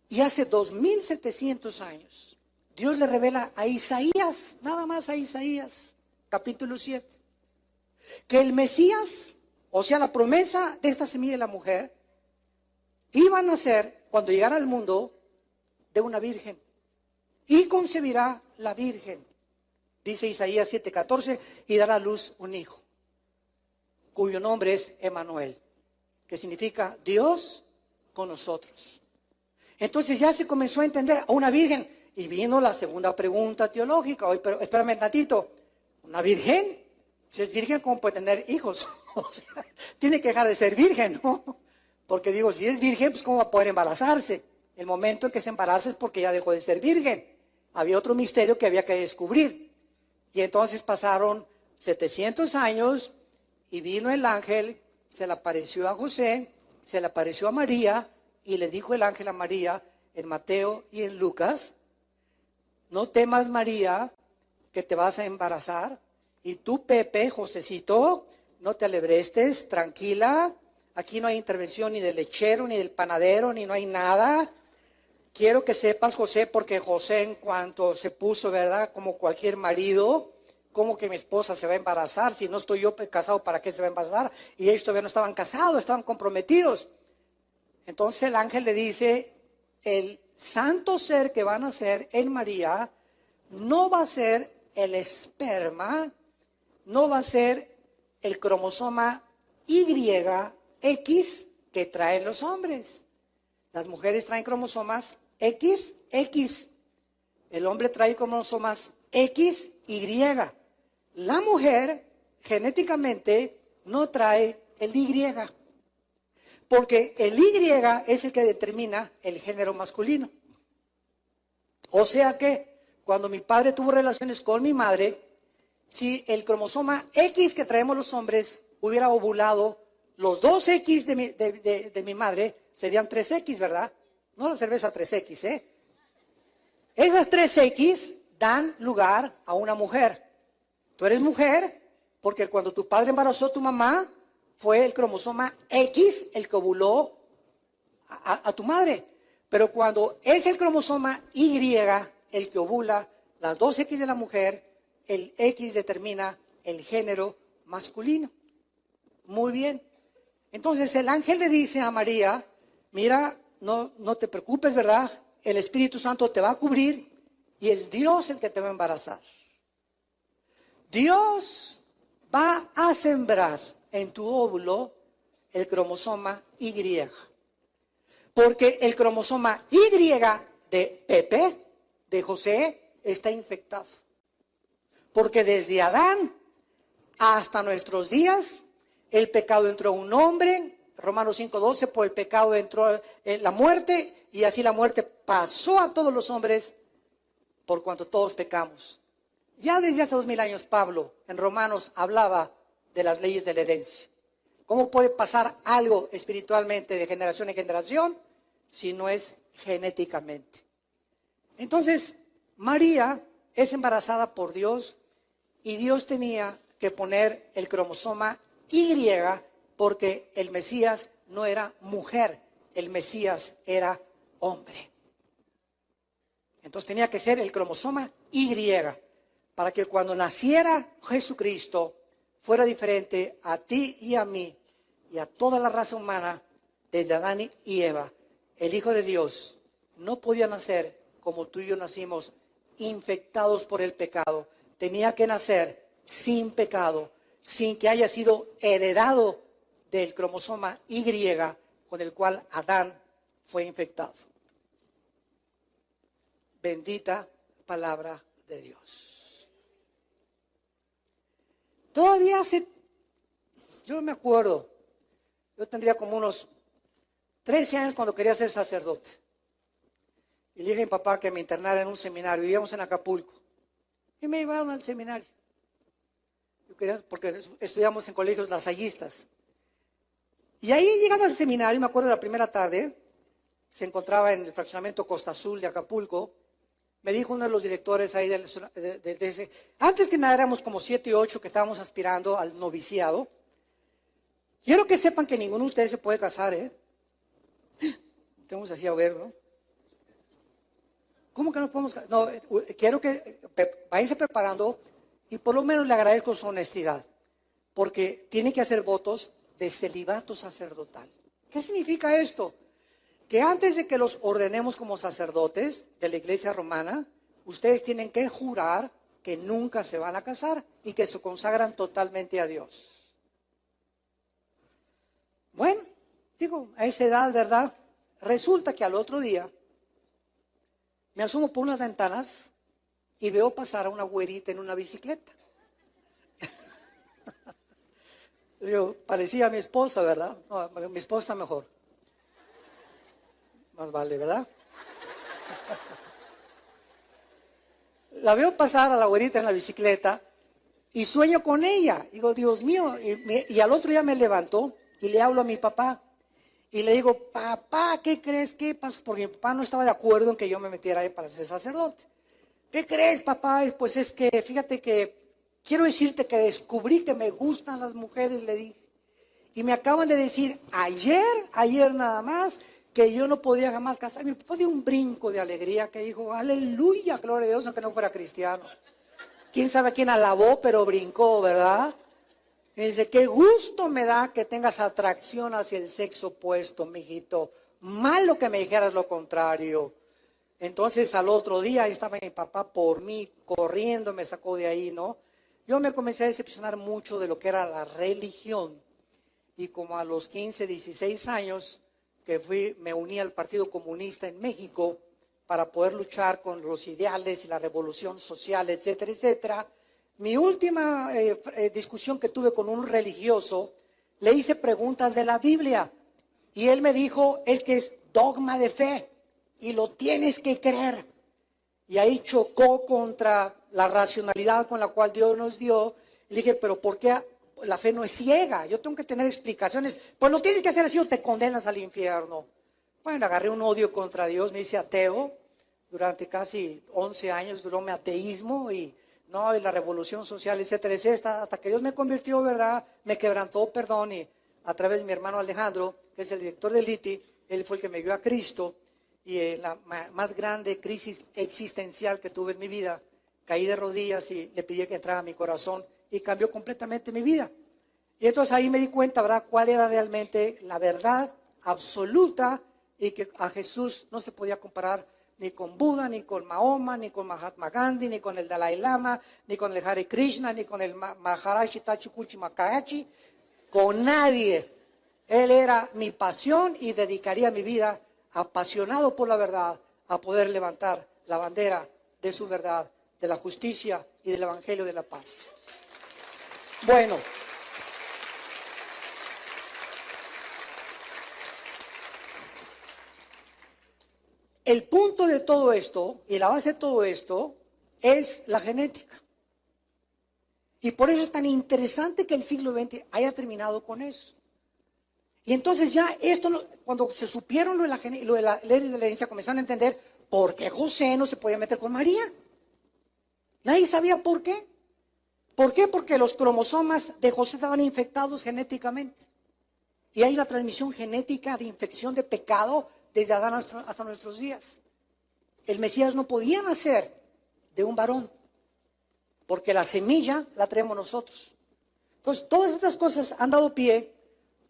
y hace 2700 años Dios le revela a Isaías, nada más a Isaías, capítulo 7, que el Mesías, o sea, la promesa de esta semilla de la mujer, iba a nacer cuando llegara al mundo de una virgen y concebirá la virgen, dice Isaías 7:14, y dará a luz un hijo, cuyo nombre es Emmanuel, que significa Dios con nosotros. Entonces ya se comenzó a entender a una virgen. Y vino la segunda pregunta teológica. Hoy, pero espérame tantito. ¿Una virgen? Si es virgen, ¿cómo puede tener hijos? O sea, tiene que dejar de ser virgen, ¿no? Porque digo, si es virgen, pues ¿cómo va a poder embarazarse? El momento en que se embaraza es porque ya dejó de ser virgen. Había otro misterio que había que descubrir. Y entonces pasaron 700 años y vino el ángel, se le apareció a José, se le apareció a María y le dijo el ángel a María en Mateo y en Lucas: no temas, María, que te vas a embarazar. Y tú, Pepe, Josecito, no te alebrestes, tranquila. Aquí no hay intervención ni del lechero, ni del panadero, ni no hay nada. Quiero que sepas, José, porque José en cuanto se puso, ¿verdad? Como cualquier marido, ¿cómo que mi esposa se va a embarazar? Si no estoy yo casado, ¿para qué se va a embarazar? Y ellos todavía no estaban casados, estaban comprometidos. Entonces el ángel le dice, el santo ser que va a nacer en María no va a ser el esperma, no va a ser el cromosoma YX que traen los hombres. Las mujeres traen cromosomas XX. El hombre trae cromosomas XY. La mujer genéticamente no trae el Y. Porque el Y es el que determina el género masculino. O sea que cuando mi padre tuvo relaciones con mi madre, si el cromosoma X que traemos los hombres hubiera ovulado, los dos X de mi madre serían 3X, ¿verdad? No la cerveza 3X, ¿eh? Esas 3X dan lugar a una mujer. Tú eres mujer porque cuando tu padre embarazó a tu mamá, fue el cromosoma X el que ovuló a tu madre. Pero cuando es el cromosoma Y el que ovula las dos X de la mujer, el X determina el género masculino. Muy bien. Entonces el ángel le dice a María, mira, no te preocupes, ¿verdad? El Espíritu Santo te va a cubrir y es Dios el que te va a embarazar. Dios va a sembrar en tu óvulo el cromosoma Y. Porque el cromosoma Y de Pepe, de José, está infectado. Porque desde Adán hasta nuestros días, el pecado entró a un hombre, Romanos 5:12, por el pecado entró la muerte, y así la muerte pasó a todos los hombres, por cuanto todos pecamos. Ya desde hace 2000 años Pablo, en Romanos, hablaba de las leyes de la herencia. ¿Cómo puede pasar algo espiritualmente de generación en generación si no es genéticamente? Entonces, María es embarazada por Dios y Dios tenía que poner el cromosoma Y porque el Mesías no era mujer, el Mesías era hombre. Entonces tenía que ser el cromosoma Y para que cuando naciera Jesucristo fuera diferente a ti y a mí y a toda la raza humana desde Adán y Eva. El Hijo de Dios no podía nacer como tú y yo nacimos, infectados por el pecado. Tenía que nacer sin pecado, sin que haya sido heredado del cromosoma Y con el cual Adán fue infectado. Bendita palabra de Dios. Todavía yo me acuerdo, yo tendría como unos 13 años cuando quería ser sacerdote. Y le dije a mi papá que me internara en un seminario, vivíamos en Acapulco. Y me llevaron al seminario. Yo quería, porque estudiamos en colegios lasallistas. Y ahí llegando al seminario, me acuerdo de la primera tarde, se encontraba en el fraccionamiento Costa Azul de Acapulco. Me dijo uno de los directores ahí de ese, antes que nada éramos como 7 u 8 que estábamos aspirando al noviciado. Quiero que sepan que ninguno de ustedes se puede casar, ¿eh? Tenemos así a ver, ¿no? ¿Cómo que no podemos casar? No, quiero que váyanse preparando y por lo menos le agradezco su honestidad, porque tiene que hacer votos de celibato sacerdotal. ¿Qué significa esto? Que antes de que los ordenemos como sacerdotes de la iglesia romana, ustedes tienen que jurar que nunca se van a casar y que se consagran totalmente a Dios. Bueno, digo, a esa edad, ¿verdad? Resulta que al otro día me asomo por unas ventanas y veo pasar a una güerita en una bicicleta. Yo, parecía a mi esposa, ¿verdad? No, mi esposa está mejor. Más vale, ¿verdad? La veo pasar a la güerita en la bicicleta y sueño con ella. Digo, Dios mío. Y al otro día me levanto y le hablo a mi papá. Y le digo, papá, ¿qué crees? ¿Qué pasó? Porque mi papá no estaba de acuerdo en que yo me metiera ahí para ser sacerdote. ¿Qué crees, papá? Pues es que, fíjate que, quiero decirte que descubrí que me gustan las mujeres, le dije. Y me acaban de decir, ayer nada más, que yo no podía jamás casar. Mi papá dio un brinco de alegría que dijo, aleluya, gloria a Dios, aunque no fuera cristiano. Quién sabe a quién alabó, pero brincó, ¿verdad? Y dice, qué gusto me da que tengas atracción hacia el sexo opuesto, mijito. Malo que me dijeras lo contrario. Entonces al otro día ahí estaba mi papá por mí, corriendo, me sacó de ahí, ¿no? Yo me comencé a decepcionar mucho de lo que era la religión. Y como a los 15, 16 años que me uní al Partido Comunista en México para poder luchar con los ideales y la revolución social, etcétera, etcétera. Mi última discusión que tuve con un religioso, le hice preguntas de la Biblia. Y él me dijo, es que es dogma de fe y lo tienes que creer. Y ahí chocó contra la racionalidad con la cual Dios nos dio. Le dije, pero ¿por qué la fe no es ciega? Yo tengo que tener explicaciones. Pues lo tienes que hacer así o te condenas al infierno. Bueno, agarré un odio contra Dios, me hice ateo. Durante casi 11 años duró mi ateísmo y la revolución social, etcétera, etcétera. Hasta que Dios me convirtió, ¿verdad? Me quebrantó, perdón, y a través de mi hermano Alejandro, que es el director del ITI, él fue el que me dio a Cristo. Y la más grande crisis existencial que tuve en mi vida, caí de rodillas y le pedí que entrara a mi corazón y cambió completamente mi vida. Y entonces ahí me di cuenta, ¿verdad?, cuál era realmente la verdad absoluta y que a Jesús no se podía comparar ni con Buda, ni con Mahoma, ni con Mahatma Gandhi, ni con el Dalai Lama, ni con el Hare Krishna, ni con el Maharaji Tachukuchi Makayachi, con nadie. Él era mi pasión y dedicaría mi vida apasionado por la verdad, a poder levantar la bandera de su verdad, de la justicia y del evangelio de la paz. Bueno, el punto de todo esto y la base de todo esto es la genética. Y por eso es tan interesante que el siglo XX haya terminado con eso. Y entonces ya esto, cuando se supieron lo de la ley de la herencia, comenzaron a entender por qué José no se podía meter con María. Nadie sabía por qué. ¿Por qué? Porque los cromosomas de José estaban infectados genéticamente. Y hay una transmisión genética de infección de pecado desde Adán hasta nuestros días. El Mesías no podía nacer de un varón, porque la semilla la traemos nosotros. Entonces, todas estas cosas han dado pie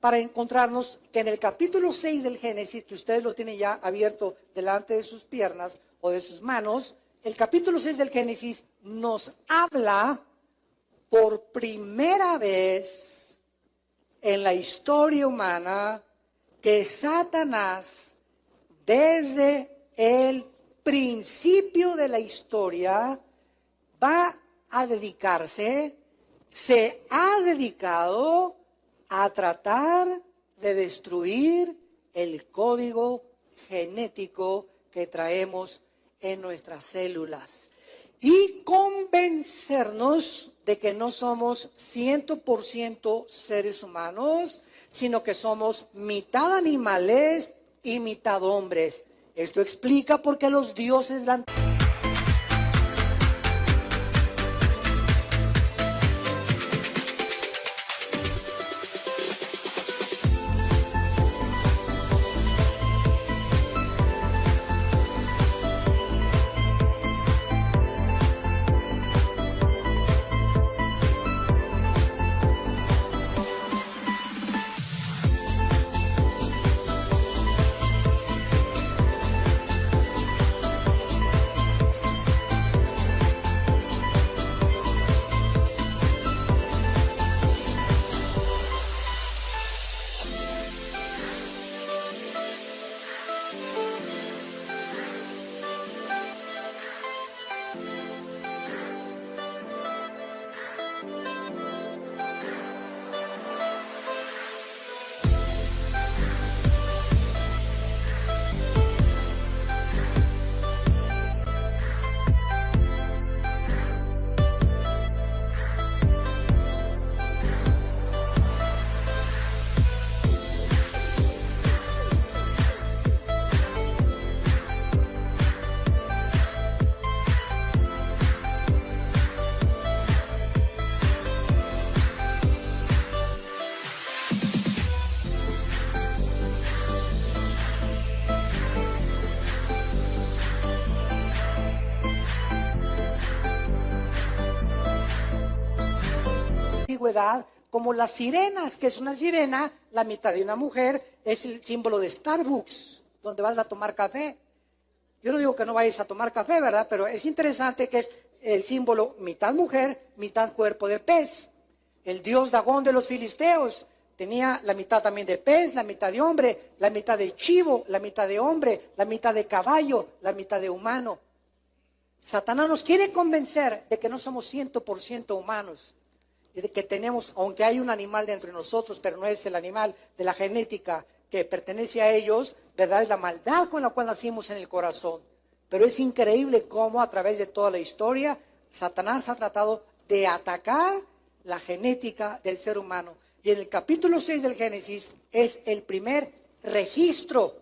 para encontrarnos que en el capítulo 6 del Génesis, que ustedes lo tienen ya abierto delante de sus piernas o de sus manos, el capítulo 6 del Génesis nos habla por primera vez en la historia humana que Satanás, desde el principio de la historia, va a dedicarse, se ha dedicado a tratar de destruir el código genético que traemos en nuestras células y convencernos de que no somos 100% seres humanos, sino que somos mitad animales y mitad hombres. Esto explica por qué los dioses la antigüedad, como las sirenas, que es una sirena, la mitad de una mujer, es el símbolo de Starbucks, donde vas a tomar café. Yo no digo que no vayas a tomar café, ¿verdad? Pero es interesante que es el símbolo mitad mujer, mitad cuerpo de pez. El dios Dagón de los filisteos tenía la mitad también de pez, la mitad de hombre, la mitad de chivo, la mitad de hombre, la mitad de caballo, la mitad de humano. Satanás nos quiere convencer de que no somos 100% humanos. Y de que tenemos, aunque hay un animal dentro de nosotros, pero no es el animal de la genética que pertenece a ellos, ¿verdad? Es la maldad con la cual nacimos en el corazón. Pero es increíble cómo a través de toda la historia, Satanás ha tratado de atacar la genética del ser humano. Y en el capítulo 6 del Génesis es el primer registro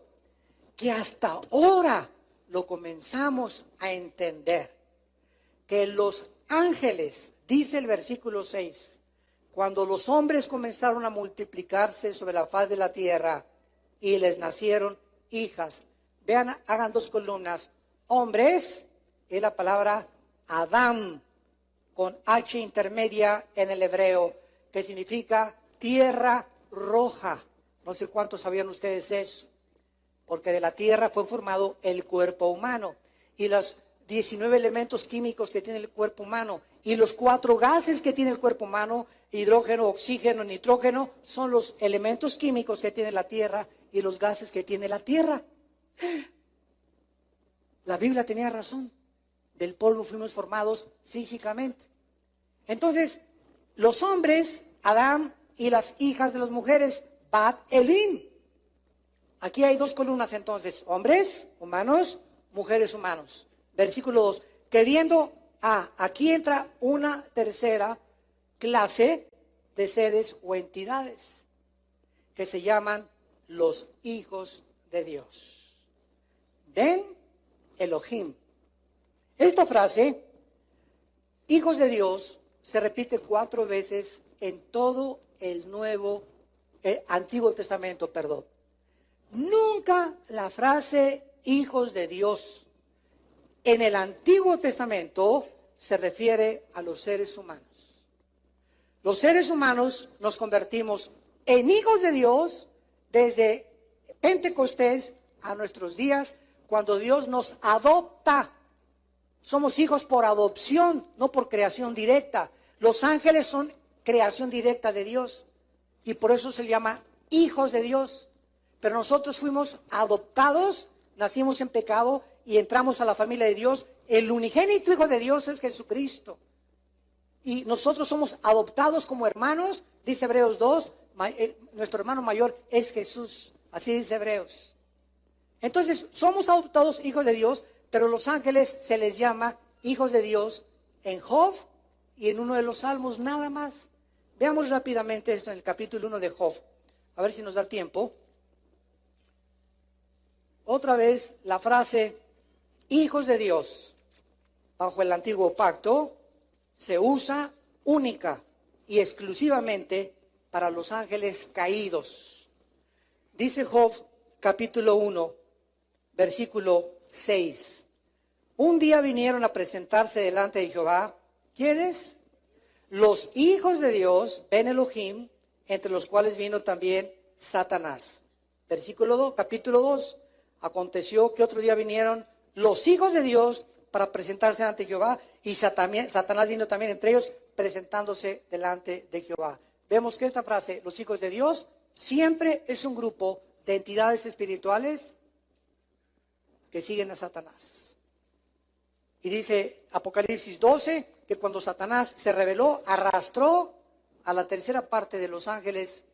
que hasta ahora lo comenzamos a entender. Que los ángeles, dice el versículo 6, cuando los hombres comenzaron a multiplicarse sobre la faz de la tierra y les nacieron hijas. Vean, hagan 2 columnas. Hombres, es la palabra Adán, con H intermedia en el hebreo, que significa tierra roja. No sé cuántos sabían ustedes eso, porque de la tierra fue formado el cuerpo humano. Y los 19 elementos químicos que tiene el cuerpo humano y los 4 gases que tiene el cuerpo humano, hidrógeno, oxígeno, nitrógeno, son los elementos químicos que tiene la tierra y los gases que tiene la tierra. La Biblia tenía razón. Del polvo fuimos formados físicamente. Entonces, los hombres, Adán, y las hijas de las mujeres, Bat Elim. Aquí hay 2 columnas entonces, hombres, humanos, mujeres, humanos. Versículo 2, que viendo, aquí entra una tercera clase de seres o entidades que se llaman los hijos de Dios. ¿Ven? Elohim. Esta frase, hijos de Dios, se repite 4 veces en todo el Antiguo Testamento, perdón. Nunca la frase hijos de Dios en el Antiguo Testamento se refiere a los seres humanos. Los seres humanos nos convertimos en hijos de Dios desde Pentecostés a nuestros días, cuando Dios nos adopta. Somos hijos por adopción, no por creación directa. Los ángeles son creación directa de Dios y por eso se llama hijos de Dios. Pero nosotros fuimos adoptados, nacimos en pecado y entramos a la familia de Dios. El unigénito Hijo de Dios es Jesucristo. Y nosotros somos adoptados como hermanos, dice Hebreos 2, nuestro hermano mayor es Jesús, así dice Hebreos. Entonces, somos adoptados hijos de Dios, pero los ángeles se les llama hijos de Dios en Job y en uno de los salmos nada más. Veamos rápidamente esto en el capítulo 1 de Job, a ver si nos da tiempo. Otra vez la frase hijos de Dios bajo el antiguo pacto se usa única y exclusivamente para los ángeles caídos. Dice Job capítulo 1, versículo 6. Un día vinieron a presentarse delante de Jehová. ¿Quiénes? Los hijos de Dios, Ben Elohim, entre los cuales vino también Satanás. Versículo 2, capítulo 2. Aconteció que otro día vinieron los hijos de Dios para presentarse ante Jehová y Satanás vino también entre ellos presentándose delante de Jehová. Vemos que esta frase, los hijos de Dios, siempre es un grupo de entidades espirituales que siguen a Satanás. Y dice Apocalipsis 12 que cuando Satanás se rebeló, arrastró a la tercera parte de los ángeles,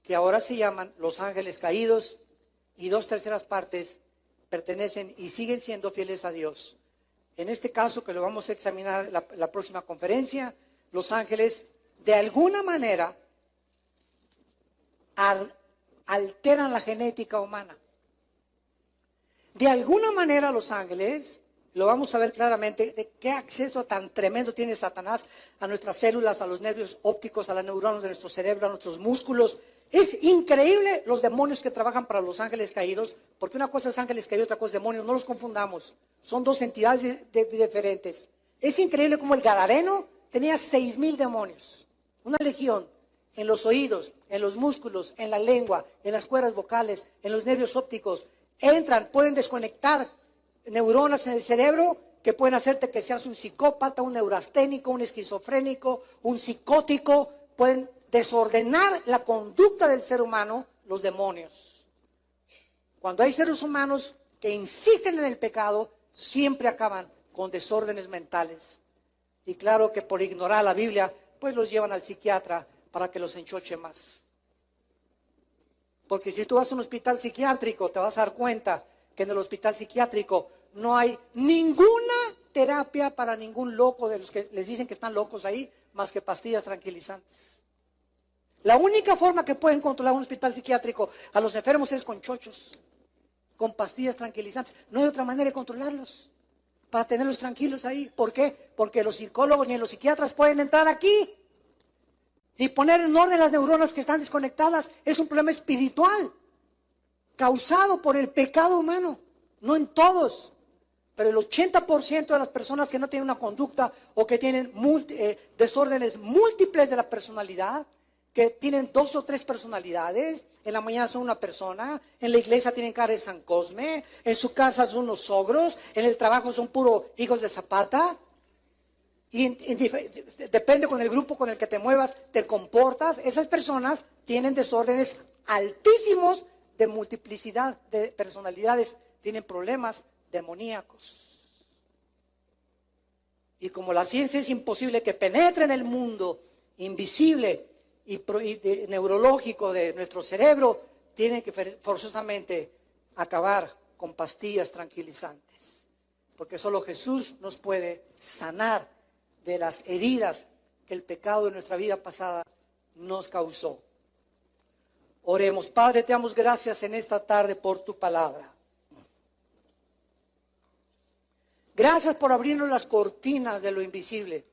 que ahora se llaman los ángeles caídos, y 2/3 partes pertenecen y siguen siendo fieles a Dios. En este caso, que lo vamos a examinar la próxima conferencia, los ángeles de alguna manera alteran la genética humana. De alguna manera los ángeles, lo vamos a ver claramente, de qué acceso tan tremendo tiene Satanás a nuestras células, a los nervios ópticos, a las neuronas de nuestro cerebro, a nuestros músculos. Es increíble los demonios que trabajan para los ángeles caídos, porque una cosa es ángeles caídos, otra cosa es demonios, no los confundamos. Son 2 entidades diferentes. Es increíble como el Gadareno tenía 6,000 demonios, una legión, en los oídos, en los músculos, en la lengua, en las cuerdas vocales, en los nervios ópticos. Entran, pueden desconectar neuronas en el cerebro que pueden hacerte que seas un psicópata, un neurasténico, un esquizofrénico, un psicótico. Pueden desordenar la conducta del ser humano, los demonios. Cuando hay seres humanos que insisten en el pecado, siempre acaban con desórdenes mentales. Y claro que por ignorar la Biblia, pues los llevan al psiquiatra para que los enchoche más. Porque si tú vas a un hospital psiquiátrico, te vas a dar cuenta que en el hospital psiquiátrico no hay ninguna terapia para ningún loco de los que les dicen que están locos ahí, más que pastillas tranquilizantes. La única forma que pueden controlar un hospital psiquiátrico a los enfermos es con chochos, con pastillas tranquilizantes. No hay otra manera de controlarlos, para tenerlos tranquilos ahí. ¿Por qué? Porque los psicólogos ni los psiquiatras pueden entrar aquí ni poner en orden las neuronas que están desconectadas. Es un problema espiritual causado por el pecado humano. No en todos, pero el 80% de las personas que no tienen una conducta o que tienen desórdenes múltiples de la personalidad, que tienen 2 o 3 personalidades, en la mañana son una persona, en la iglesia tienen cara de San Cosme, en su casa son unos ogros, en el trabajo son puros hijos de Zapata, y depende con el grupo con el que te muevas, te comportas. Esas personas tienen desórdenes altísimos de multiplicidad de personalidades, tienen problemas demoníacos. Y como la ciencia es imposible que penetre en el mundo invisible y neurológico de nuestro cerebro, tienen que forzosamente acabar con pastillas tranquilizantes, porque solo Jesús nos puede sanar de las heridas que el pecado de nuestra vida pasada nos causó. Oremos. Padre, te damos gracias en esta tarde por tu palabra. Gracias por abrirnos las cortinas de lo invisible,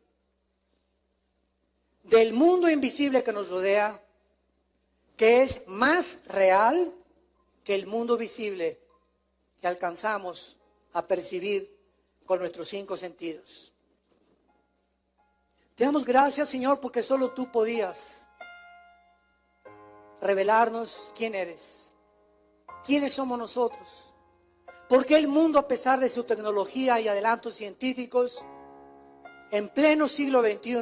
del mundo invisible que nos rodea, que es más real que el mundo visible que alcanzamos a percibir con nuestros 5 sentidos. Te damos gracias, Señor, porque solo tú podías revelarnos quién eres, quiénes somos nosotros. Porque el mundo, a pesar de su tecnología y adelantos científicos, en pleno siglo XXI,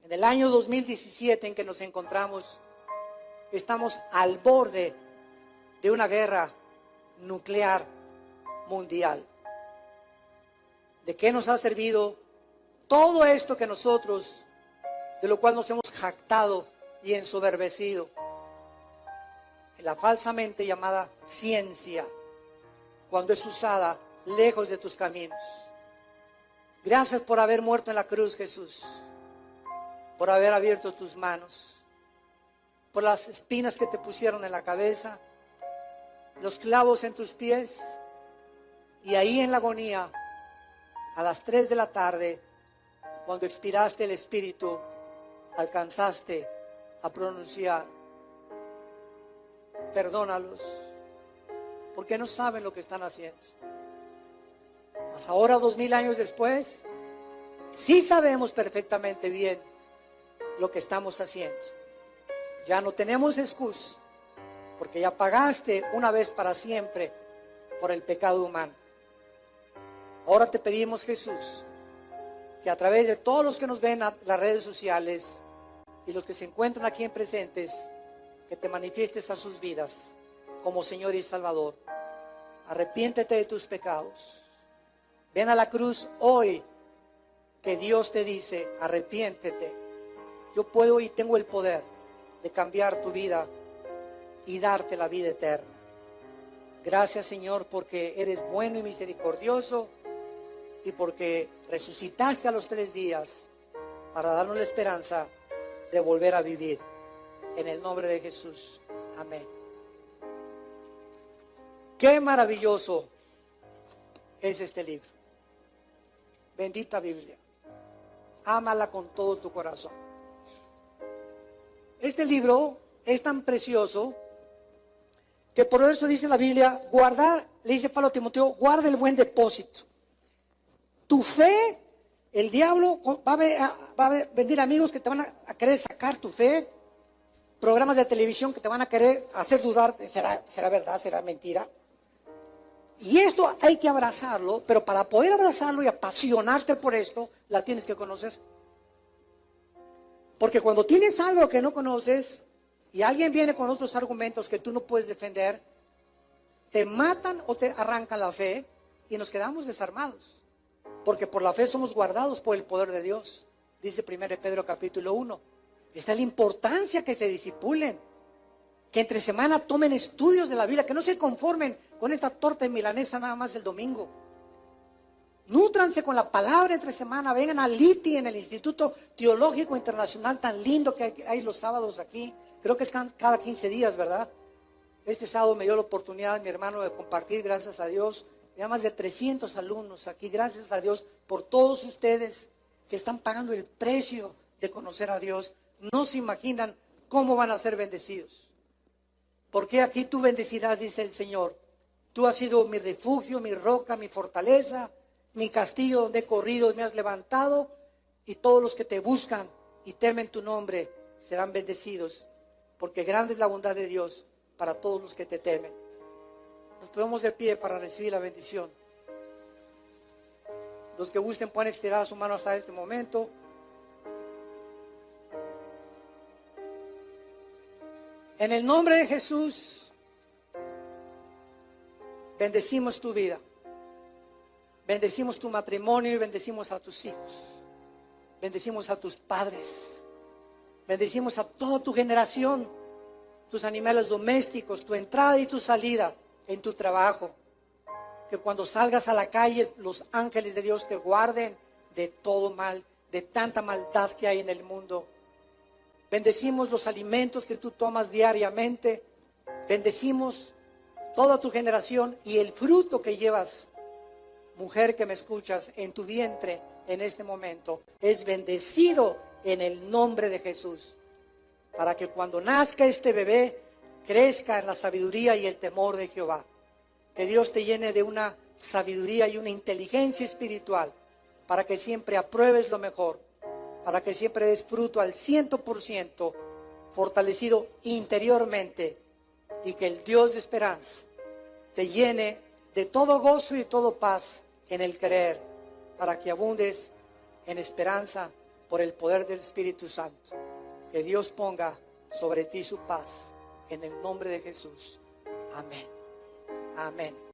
en el año 2017 en que nos encontramos, estamos al borde de una guerra nuclear mundial. ¿De qué nos ha servido todo esto que nosotros, de lo cual nos hemos jactado y ensoberbecido? En la falsamente llamada ciencia, cuando es usada lejos de tus caminos. Gracias por haber muerto en la cruz, Jesús, por haber abierto tus manos, por las espinas que te pusieron en la cabeza, los clavos en tus pies, y ahí en la agonía, a las 3 de la tarde, cuando expiraste el espíritu, alcanzaste a pronunciar: perdónalos, porque no saben lo que están haciendo. Mas ahora, 2000 años después, sí sabemos perfectamente bien lo que estamos haciendo. Ya no tenemos excusa, porque ya pagaste una vez para siempre por el pecado humano. Ahora te pedimos, Jesús, que a través de todos los que nos ven en las redes sociales y los que se encuentran aquí en presentes, que te manifiestes a sus vidas como Señor y Salvador. Arrepiéntete de tus pecados. Ven a la cruz hoy, que Dios te dice: arrepiéntete. Yo puedo y tengo el poder de cambiar tu vida y darte la vida eterna. Gracias, Señor, porque eres bueno y misericordioso, y porque resucitaste a los 3 días para darnos la esperanza de volver a vivir. En el nombre de Jesús. Amén. Qué maravilloso es este libro. Bendita Biblia. Ámala con todo tu corazón. Este libro es tan precioso que por eso dice la Biblia: guardar, le dice Pablo a Timoteo, guarda el buen depósito. Tu fe, el diablo va a venir amigos que te van a querer sacar tu fe, programas de televisión que te van a querer hacer dudar, ¿será verdad, será mentira? Y esto hay que abrazarlo, pero para poder abrazarlo y apasionarte por esto, la tienes que conocer. Porque cuando tienes algo que no conoces y alguien viene con otros argumentos que tú no puedes defender, te matan o te arrancan la fe y nos quedamos desarmados. Porque por la fe somos guardados por el poder de Dios. Dice 1 Pedro capítulo 1. Esta es la importancia que se discipulen, Que entre semana tomen estudios de la Biblia, que no se conformen con esta torta de milanesa nada más el domingo. Nútranse con la palabra entre semana. Vengan a Liti en el Instituto Teológico Internacional tan lindo que hay los sábados aquí. Creo que es cada 15 días, ¿verdad? Este sábado me dio la oportunidad mi hermano de compartir, gracias a Dios. Ya más de 300 alumnos aquí, gracias a Dios por todos ustedes que están pagando el precio de conocer a Dios. No se imaginan cómo van a ser bendecidos. Porque aquí tú bendecirás, dice el Señor. Tú has sido mi refugio, mi roca, mi fortaleza, mi castillo donde he corrido y me has levantado. Y todos los que te buscan y temen tu nombre serán bendecidos. Porque grande es la bondad de Dios para todos los que te temen. Nos ponemos de pie para recibir la bendición. Los que gusten pueden estirar su mano hasta este momento. En el nombre de Jesús, bendecimos tu vida. Bendecimos tu matrimonio y bendecimos a tus hijos. Bendecimos a tus padres. Bendecimos a toda tu generación, tus animales domésticos, tu entrada y tu salida en tu trabajo. Que cuando salgas a la calle, los ángeles de Dios te guarden de todo mal, de tanta maldad que hay en el mundo. Bendecimos los alimentos que tú tomas diariamente. Bendecimos toda tu generación y el fruto que llevas, mujer que me escuchas, en tu vientre en este momento. Es bendecido en el nombre de Jesús. Para que cuando nazca este bebé, crezca en la sabiduría y el temor de Jehová. Que Dios te llene de una sabiduría y una inteligencia espiritual. Para que siempre apruebes lo mejor. Para que siempre des fruto al 100%, fortalecido interiormente, y que el Dios de esperanza te llene de todo gozo y todo paz en el creer, para que abundes en esperanza por el poder del Espíritu Santo. Que Dios ponga sobre ti su paz en el nombre de Jesús. Amén. Amén.